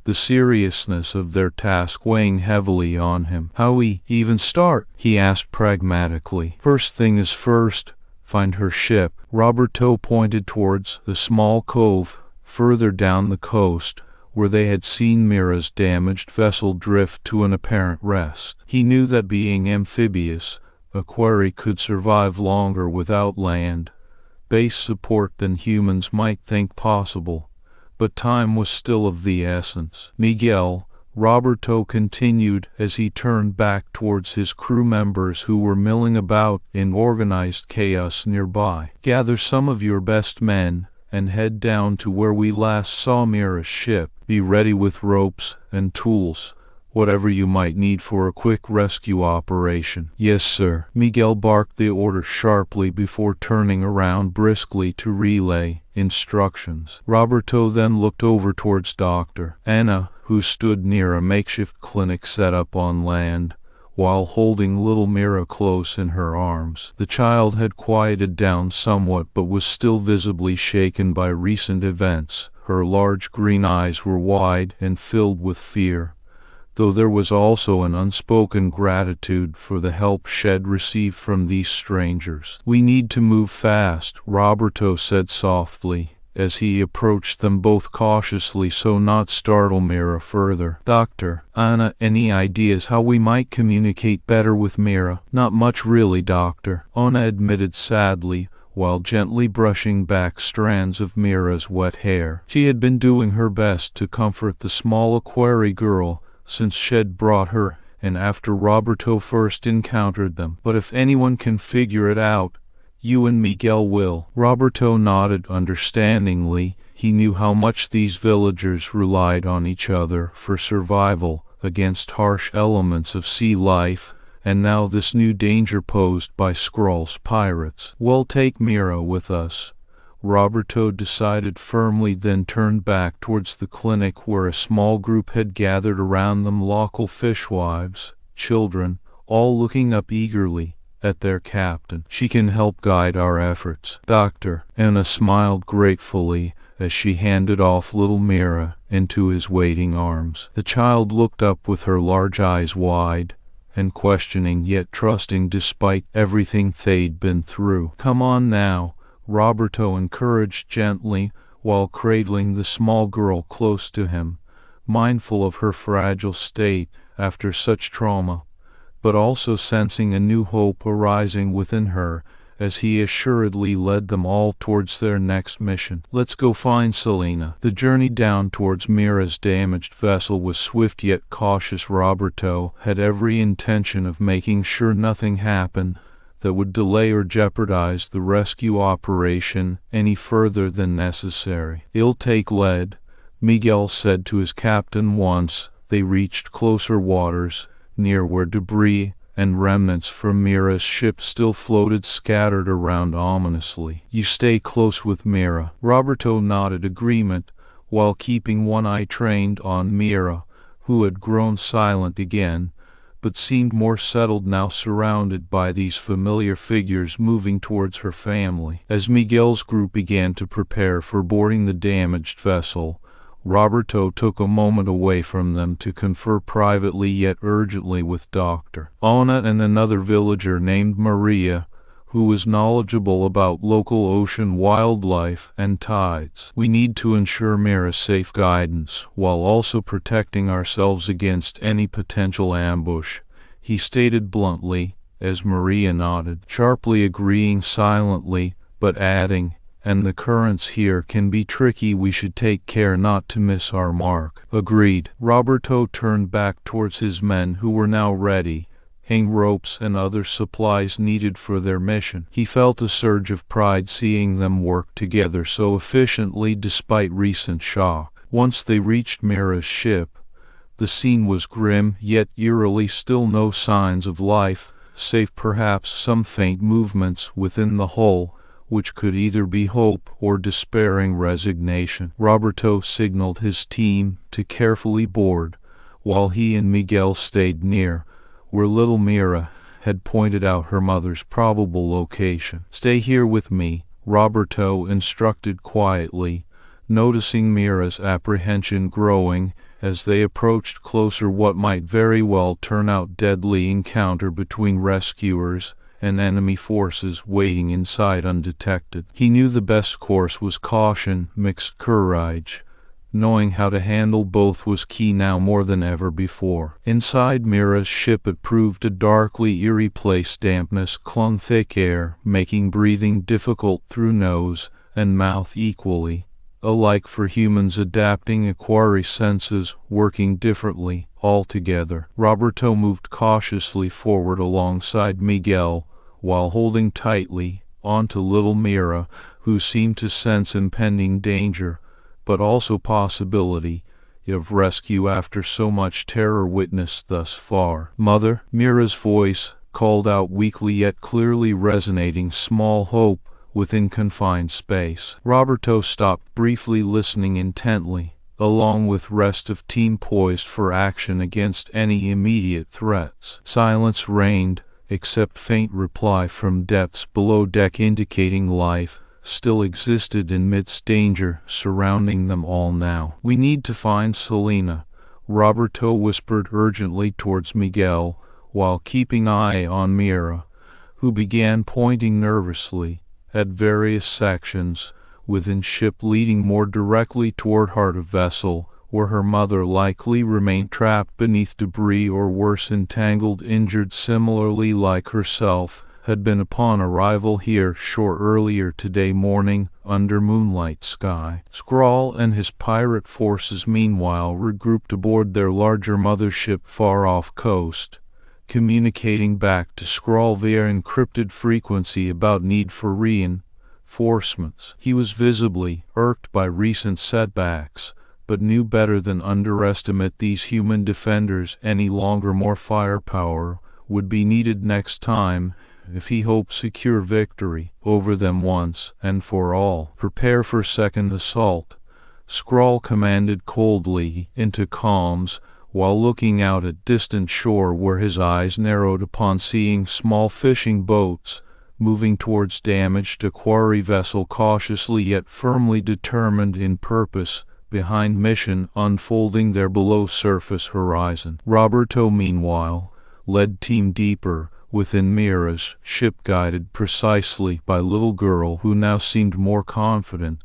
the seriousness of their task weighing heavily on him. "How we even start?" he asked pragmatically. "First thing is first, find her ship." Roberto pointed towards the small cove further down the coast, where they had seen Mira's damaged vessel drift to an apparent rest. He knew that being amphibious, a quarry could survive longer without land-based support than humans might think possible, but time was still of the essence. "Miguel," Roberto continued as he turned back towards his crew members who were milling about in organized chaos nearby, "gather some of your best men and head down to where we last saw Mira's ship. Be ready with ropes and tools, whatever you might need for a quick rescue operation." "Yes, sir." Miguel barked the order sharply before turning around briskly to relay instructions. Roberto then looked over towards Dr. Anna, who stood near a makeshift clinic set up on land, while holding little Mira close in her arms. The child had quieted down somewhat but was still visibly shaken by recent events. Her large green eyes were wide and filled with fear, though there was also an unspoken gratitude for the help she had received from these strangers. "We need to move fast," Roberto said softly, as he approached them both cautiously so not startle Mira further. "Dr. Anna, any ideas how we might communicate better with Mira?" "Not much really, Doctor," Anna admitted sadly, while gently brushing back strands of Mira's wet hair. She had been doing her best to comfort the small quarry girl since she'd brought her and after Roberto first encountered them. "But if anyone can figure it out, you and Miguel will." Roberto nodded understandingly. He knew how much these villagers relied on each other for survival against harsh elements of sea life, and now this new danger posed by Skrull's pirates. "We'll take Mira with us," Roberto decided firmly, then turned back towards the clinic where a small group had gathered around them, local fishwives, children, all looking up eagerly at their captain. "She can help guide our efforts, Doctor." Anna smiled gratefully as she handed off little Mira into his waiting arms. The child looked up with her large eyes wide and questioning yet trusting despite everything they'd been through. "Come on now," Roberto encouraged gently while cradling the small girl close to him, mindful of her fragile state after such trauma, but also sensing a new hope arising within her as he assuredly led them all towards their next mission. "Let's go find Selena." The journey down towards Mira's damaged vessel was swift yet cautious. Roberto had every intention of making sure nothing happened that would delay or jeopardize the rescue operation any further than necessary. "It'll take lead," Miguel said to his captain once they reached closer waters, near where debris and remnants from Mira's ship still floated scattered around ominously. "You stay close with Mira." Roberto nodded agreement, while keeping one eye trained on Mira, who had grown silent again, but seemed more settled now surrounded by these familiar figures moving towards her family. As Miguel's group began to prepare for boarding the damaged vessel, Roberto took a moment away from them to confer privately yet urgently with Dr. Anna and another villager named Maria, who was knowledgeable about local ocean wildlife and tides. "We need to ensure Mira's safe guidance, while also protecting ourselves against any potential ambush," he stated bluntly, as Maria nodded, sharply agreeing silently, but adding, "And the currents here can be tricky. We should take care not to miss our mark." "Agreed." Roberto turned back towards his men who were now ready, hang ropes and other supplies needed for their mission. He felt a surge of pride seeing them work together so efficiently despite recent shock. Once they reached Mira's ship, the scene was grim, yet eerily still. No signs of life, save perhaps some faint movements within the hull, which could either be hope or despairing resignation. Roberto signaled his team to carefully board, while he and Miguel stayed near, where little Mira had pointed out her mother's probable location. "Stay here with me," Roberto instructed quietly, noticing Mira's apprehension growing as they approached closer what might very well turn out deadly encounter between rescuers and enemy forces waiting inside undetected. He knew the best course was caution mixed courage. Knowing how to handle both was key now more than ever before. Inside Mira's ship it proved a darkly eerie place. Dampness clung thick air, making breathing difficult through nose and mouth equally, alike for humans adapting aquari senses working differently altogether. Roberto moved cautiously forward alongside Miguel, while holding tightly onto little Mira, who seemed to sense impending danger, but also possibility of rescue after so much terror witnessed thus far. "Mother," Mira's voice called out weakly yet clearly, resonating small hope within confined space. Roberto stopped briefly, listening intently, along with rest of team poised for action against any immediate threats. Silence reigned, except faint reply from depths below deck indicating life still existed amidst danger surrounding them all now. "We need to find Selena," Roberto whispered urgently towards Miguel, while keeping eye on Mira, who began pointing nervously at various sections within ship leading more directly toward heart of vessel, where her mother likely remained trapped beneath debris or worse entangled injured similarly like herself had been upon arrival here short earlier today morning under moonlight sky. Skrull and his pirate forces meanwhile regrouped aboard their larger mothership far off coast, communicating back to Skrull via encrypted frequency about need for reinforcements. He was visibly irked by recent setbacks, but knew better than underestimate these human defenders any longer. More firepower would be needed next time if he hoped secure victory over them once and for all. "Prepare for second assault," Skrull commanded coldly into comms, while looking out at distant shore where his eyes narrowed upon seeing small fishing boats moving towards damaged aquari vessel, cautiously yet firmly determined in purpose behind mission unfolding their below surface horizon. Roberto meanwhile led team deeper within Mira's ship, guided precisely by little girl who now seemed more confident,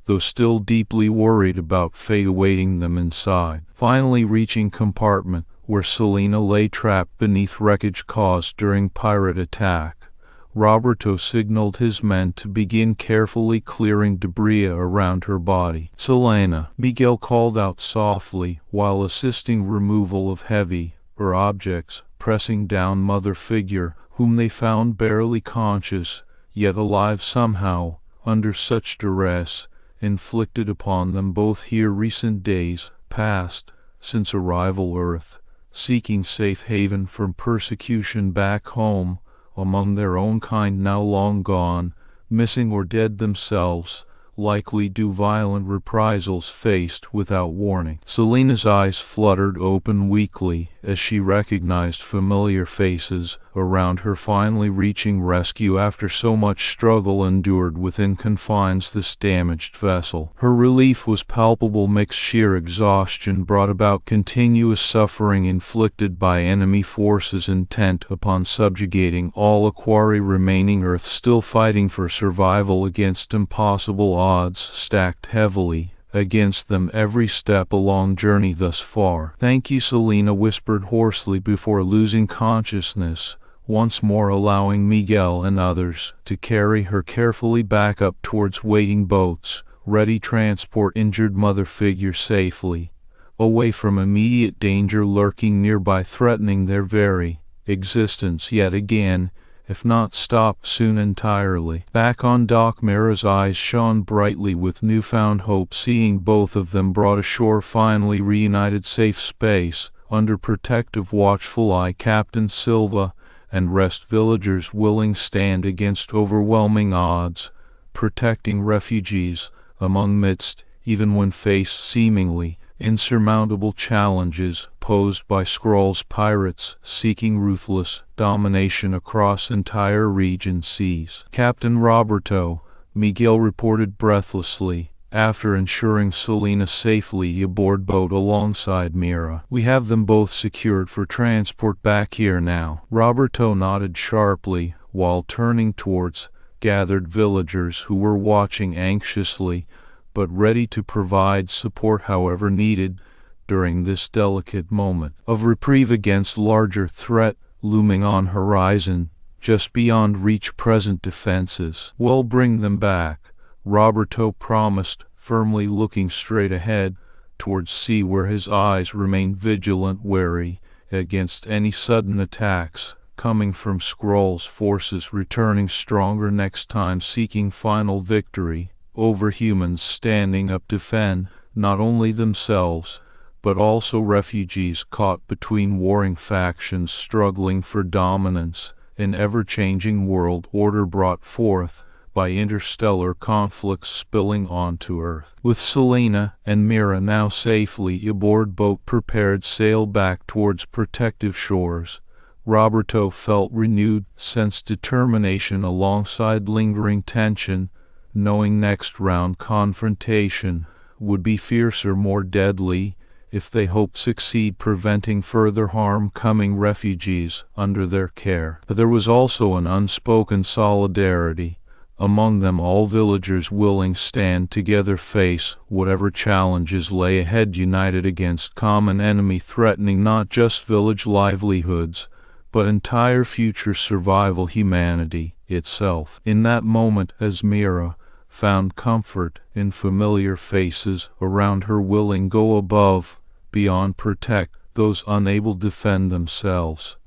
though still deeply worried about fate awaiting them inside. Finally reaching compartment where Selena lay trapped beneath wreckage caused during pirate attack, Roberto signaled his men to begin carefully clearing debris around her body. "Selena," Miguel called out softly while assisting removal of heavy objects pressing down mother figure, whom they found barely conscious, yet alive somehow, under such duress inflicted upon them both here recent days past since arrival Earth, seeking safe haven from persecution back home among their own kind now long gone, missing or dead themselves, likely due violent reprisals faced without warning. Selena's eyes fluttered open weakly as she recognized familiar faces around her, finally reaching rescue after so much struggle endured within confines this damaged vessel. Her relief was palpable. Mixed sheer exhaustion brought about continuous suffering inflicted by enemy forces intent upon subjugating all aquari remaining Earth, still fighting for survival against impossible odds stacked heavily against them every step along journey thus far. "Thank you," Selena whispered hoarsely before losing consciousness, once more allowing Miguel and others to carry her carefully back up towards waiting boats, ready transport injured mother figure safely away from immediate danger lurking nearby threatening their very existence yet again, if not stop soon entirely. Back on dock, Mira's eyes shone brightly with newfound hope, seeing both of them brought ashore, finally reunited, safe space, under protective watchful eye. Captain Silva and rest villagers willing stand against overwhelming odds, protecting refugees among midst, even when faced seemingly insurmountable challenges posed by Skrulls pirates seeking ruthless domination across entire region seas. Captain Roberto, Miguel reported breathlessly, after ensuring Selena safely aboard boat alongside Mira. "We have them both secured for transport back here now." Roberto nodded sharply while turning towards gathered villagers who were watching anxiously, but ready to provide support however needed during this delicate moment of reprieve against larger threat looming on horizon just beyond reach. Present defenses will bring them back, Roberto promised, firmly looking straight ahead towards sea, where his eyes remained vigilant, wary against any sudden attacks coming from Skrulls forces returning stronger next time, seeking final victory over humans standing up to defend not only themselves, but also refugees caught between warring factions struggling for dominance, an ever-changing world order brought forth by interstellar conflicts spilling onto Earth. With Selena and Mira now safely aboard boat, prepared sail back towards protective shores, Roberto felt renewed sense determination alongside lingering tension, knowing next round confrontation would be fiercer, more deadly, if they hoped succeed preventing further harm coming refugees under their care. But there was also an unspoken solidarity among them, all villagers willing stand together, face whatever challenges lay ahead, united against common enemy threatening not just village livelihoods, but entire future survival, humanity itself. In that moment, as Mira found comfort in familiar faces around her, willing go above, beyond, protect those unable to defend themselves.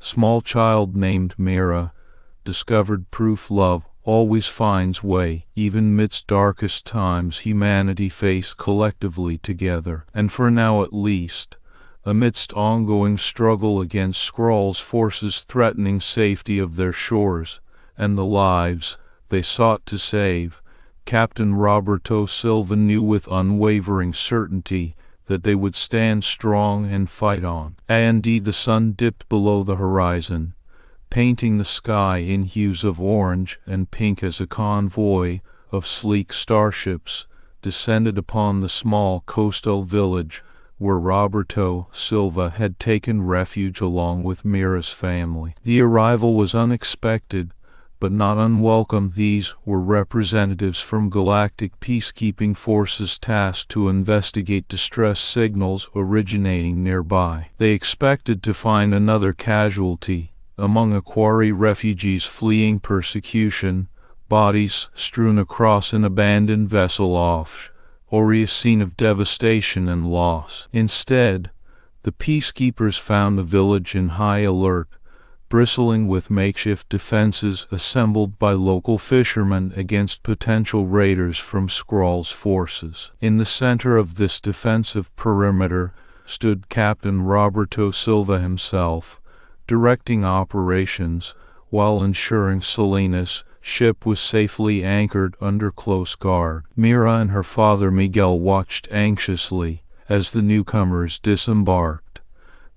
Small child named Mira discovered proof love always finds way, even midst darkest times humanity face collectively together. And for now at least, amidst ongoing struggle against Skrulls forces threatening safety of their shores and the lives they sought to save, Captain Roberto Silva knew with unwavering certainty that they would stand strong and fight on. And indeed the sun dipped below the horizon, painting the sky in hues of orange and pink as a convoy of sleek starships descended upon the small coastal village where Roberto Silva had taken refuge along with Mira's family. The arrival was unexpected, but not unwelcome. These were representatives from galactic peacekeeping forces tasked to investigate distress signals originating nearby. They expected to find another casualty among Aquari refugees fleeing persecution, bodies strewn across an abandoned vessel off or a scene of devastation and loss. Instead, the peacekeepers found the village in high alert, bristling with makeshift defenses assembled by local fishermen against potential raiders from Skrulls forces. In the center of this defensive perimeter stood Captain Roberto Silva himself, directing operations while ensuring Selena's ship was safely anchored under close guard. Mira and her father Miguel watched anxiously as the newcomers disembarked,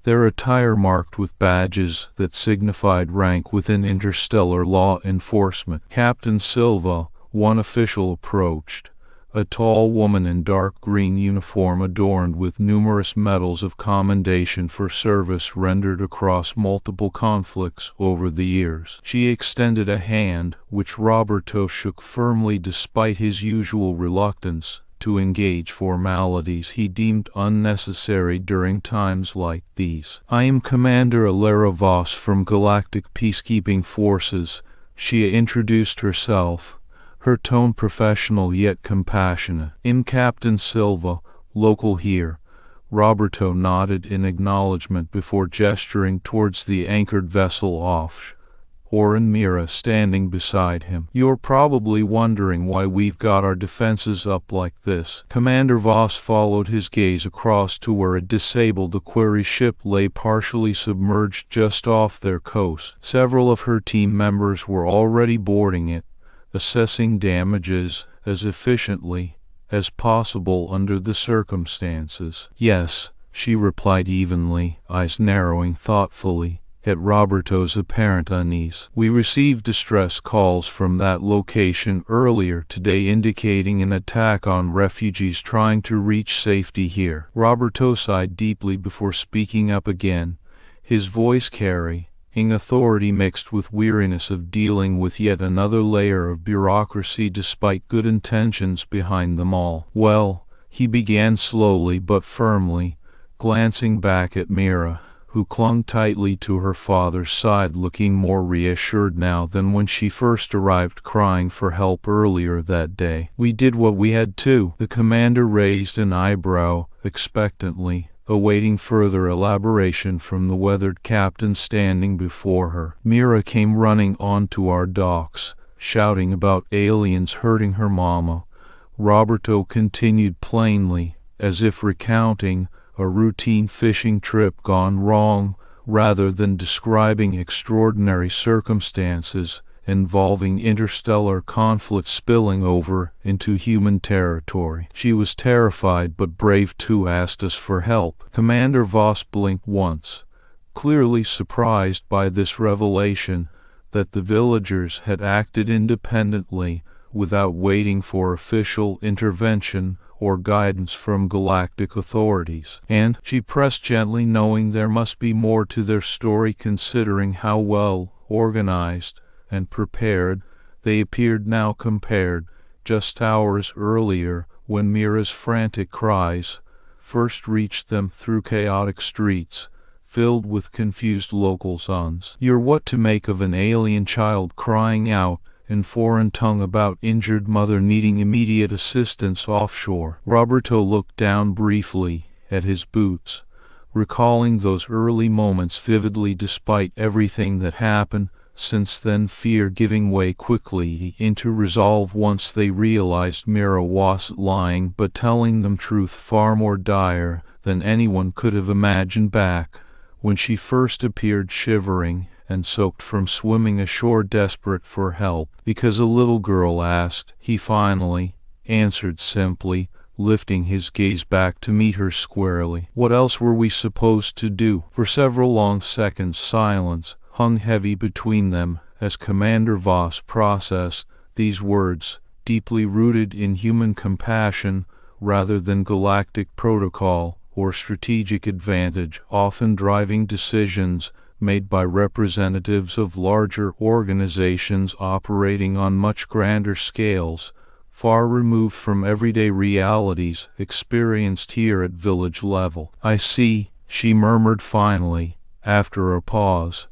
their attire marked with badges that signified rank within interstellar law enforcement. Captain Silva, one official, approached, a tall woman in dark green uniform adorned with numerous medals of commendation for service rendered across multiple conflicts over the years. She extended a hand, which Roberto shook firmly despite his usual reluctance to engage formalities he deemed unnecessary during times like these. "I am Commander Alara Voss from Galactic Peacekeeping Forces," she introduced herself, her tone professional yet compassionate. "I'm Captain Silva, local here, Roberto nodded in acknowledgement before gesturing towards the anchored vessel offshore, and Mira standing beside him. "You're probably wondering why we've got our defenses up like this." Commander Voss followed his gaze across to where a disabled Aquarius ship lay partially submerged just off their coast. Several of her team members were already boarding it, assessing damages as efficiently as possible under the circumstances. "Yes," she replied evenly, eyes narrowing thoughtfully at Roberto's apparent unease. "We received distress calls from that location earlier today indicating an attack on refugees trying to reach safety here." Roberto sighed deeply before speaking up again, his voice carrying authority mixed with weariness of dealing with yet another layer of bureaucracy despite good intentions behind them all. "Well," he began slowly but firmly, glancing back at Mira, who clung tightly to her father's side, looking more reassured now than when she first arrived crying for help earlier that day. "We did what we had to." The commander raised an eyebrow expectantly, awaiting further elaboration from the weathered captain standing before her. "Mira came running onto our docks, shouting about aliens hurting her mama," Roberto continued plainly, as if recounting a routine fishing trip gone wrong, rather than describing extraordinary circumstances involving interstellar conflict spilling over into human territory. "She was terrified but brave too, asked us for help." Commander Voss blinked once, clearly surprised by this revelation that the villagers had acted independently without waiting for official intervention or guidance from galactic authorities. "And," she pressed gently, knowing there must be more to their story considering how well organized and prepared they appeared now compared just hours earlier when Mira's frantic cries first reached them through chaotic streets filled with confused locals. "You're what to make of an alien child crying out in foreign tongue about injured mother needing immediate assistance offshore." Roberto looked down briefly at his boots, recalling those early moments vividly despite everything that happened since then, fear giving way quickly into resolve once they realized Mira wasn't lying but telling them truth far more dire than anyone could have imagined back when she first appeared shivering and soaked from swimming ashore desperate for help. "Because a little girl asked," he finally answered simply, lifting his gaze back to meet her squarely. "What else were we supposed to do?" For several long seconds silence hung heavy between them as Commander Voss processed these words, deeply rooted in human compassion rather than galactic protocol or strategic advantage, often driving decisions made by representatives of larger organizations operating on much grander scales, far removed from everyday realities experienced here at village level. "I see," she murmured finally, after a pause,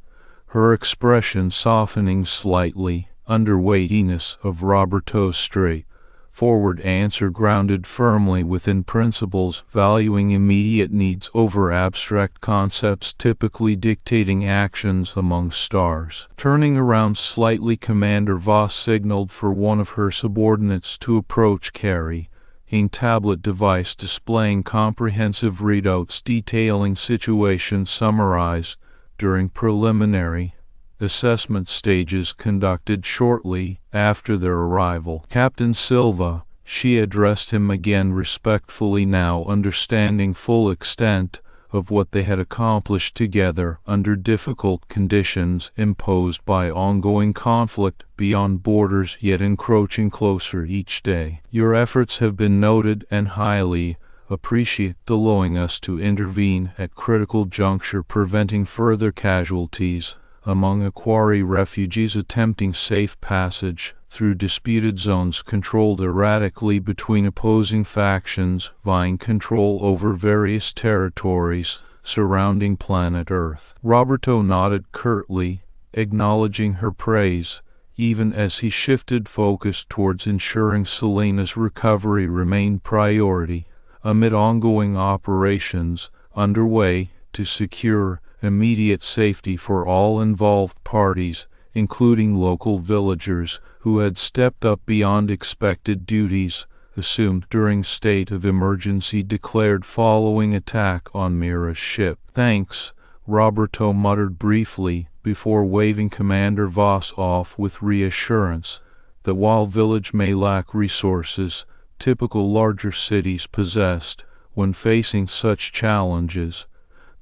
her expression softening slightly under weightiness of Roberto's straightforward answer grounded firmly within principles, valuing immediate needs over abstract concepts typically dictating actions among stars. Turning around slightly, Commander Voss signaled for one of her subordinates to approach, carrying a tablet device displaying comprehensive readouts detailing situations summarized during preliminary assessment stages conducted shortly after their arrival. "Captain Silva," she addressed him again respectfully, now understanding full extent of what they had accomplished together under difficult conditions imposed by ongoing conflict beyond borders yet encroaching closer each day. "Your efforts have been noted and highly appreciate, allowing us to intervene at critical juncture, preventing further casualties among Aquari refugees attempting safe passage through disputed zones controlled erratically between opposing factions vying control over various territories surrounding planet Earth." Roberto nodded curtly, acknowledging her praise, even as he shifted focus towards ensuring Selena's recovery remained priority, amid ongoing operations underway to secure immediate safety for all involved parties, including local villagers who had stepped up beyond expected duties assumed during state of emergency declared following attack on Mira's ship. "Thanks," Roberto muttered briefly before waving Commander Voss off with reassurance that while village may lack resources typical larger cities possessed when facing such challenges,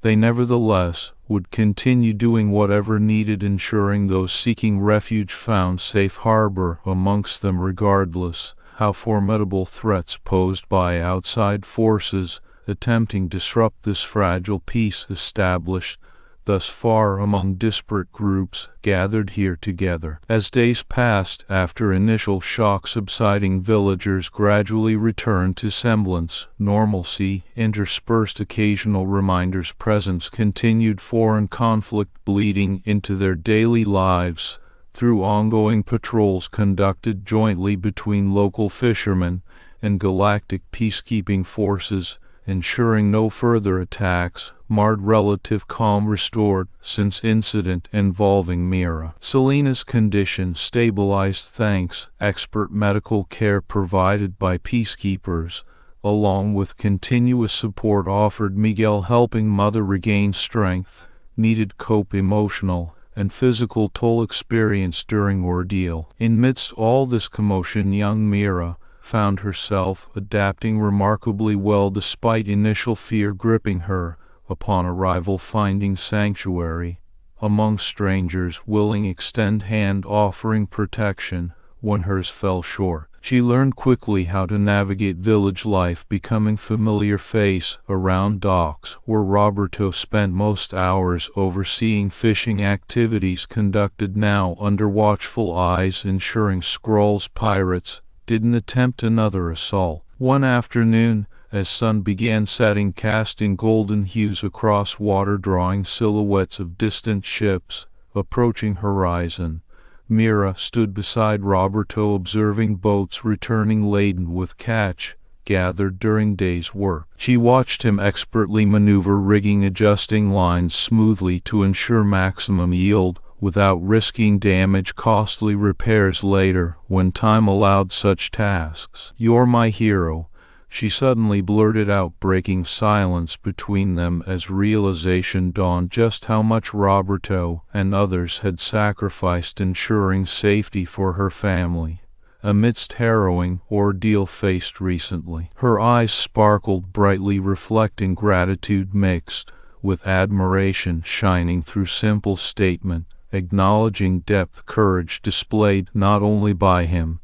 they nevertheless would continue doing whatever needed, ensuring those seeking refuge found safe harbor amongst them regardless how formidable threats posed by outside forces attempting to disrupt this fragile peace established thus far among disparate groups gathered here together. As days passed after initial shock subsiding, villagers gradually returned to semblance normalcy, interspersed occasional reminders presence continued foreign conflict bleeding into their daily lives through ongoing patrols conducted jointly between local fishermen and galactic peacekeeping forces, ensuring no further attacks marred relative calm restored since incident involving Mira. Selena's condition stabilized thanks expert medical care provided by peacekeepers, along with continuous support offered Miguel, helping mother regain strength needed cope emotional and physical toll experienced during ordeal. Amidst all this commotion, young Mira found herself adapting remarkably well despite initial fear gripping her upon arrival, finding sanctuary among strangers willing extend hand offering protection when hers fell short. She learned quickly how to navigate village life, becoming familiar face around docks where Roberto spent most hours overseeing fishing activities conducted now under watchful eyes, ensuring Skrull's pirates didn't attempt another assault. One afternoon, as sun began setting, casting golden hues across water, drawing silhouettes of distant ships approaching horizon, Mira stood beside Roberto, observing boats returning laden with catch gathered during day's work. She watched him expertly maneuver rigging, adjusting lines smoothly to ensure maximum yield without risking damage, costly repairs later when time allowed such tasks. "You're my hero," she suddenly blurted out, breaking silence between them as realization dawned just how much Roberto and others had sacrificed ensuring safety for her family amidst harrowing ordeal faced recently. Her eyes sparkled brightly, reflecting gratitude mixed with admiration shining through simple statement, acknowledging depth courage displayed not only by him,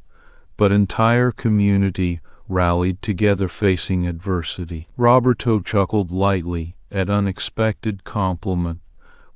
but entire community rallied together facing adversity. Roberto chuckled lightly at unexpected compliment,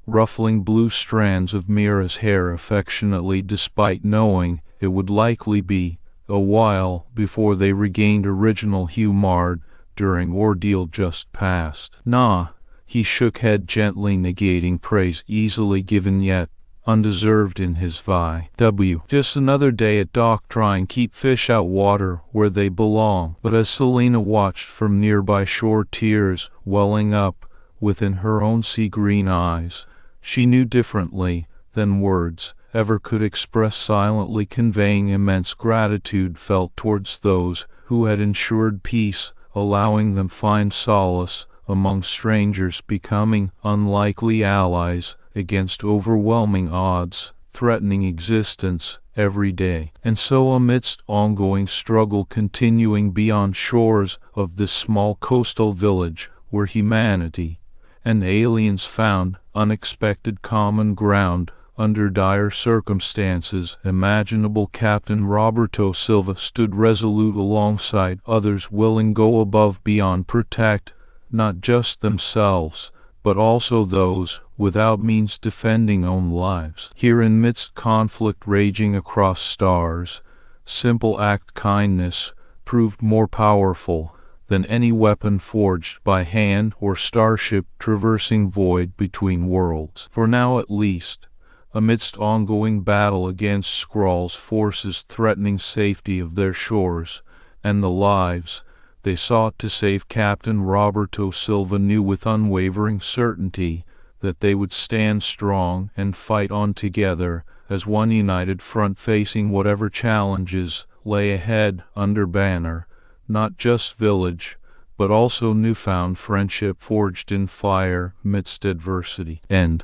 ruffling blue strands of Mira's hair affectionately despite knowing it would likely be a while before they regained original hue marred during ordeal just past. "Nah," he shook head gently, negating praise easily given yet undeserved in his VW. "Just another day at dock trying keep fish out water where they belong." But as Selena watched from nearby shore, tears welling up within her own sea-green eyes, she knew differently than words ever could express, silently conveying immense gratitude felt towards those who had ensured peace, allowing them find solace among strangers, becoming unlikely allies against overwhelming odds threatening existence every day. And so amidst ongoing struggle continuing beyond shores of this small coastal village where humanity and aliens found unexpected common ground under dire circumstances imaginable, Captain Roberto Silva stood resolute alongside others willing go above beyond protect not just themselves but also those without means, defending own lives. Here amidst conflict raging across stars, simple act kindness proved more powerful than any weapon forged by hand or starship traversing void between worlds. For now at least, amidst ongoing battle against Skrull's forces threatening safety of their shores and the lives they sought to save Captain Roberto Silva knew with unwavering certainty that they would stand strong and fight on together as one united front facing whatever challenges lay ahead under banner, not just village, but also newfound friendship forged in fire midst adversity. End.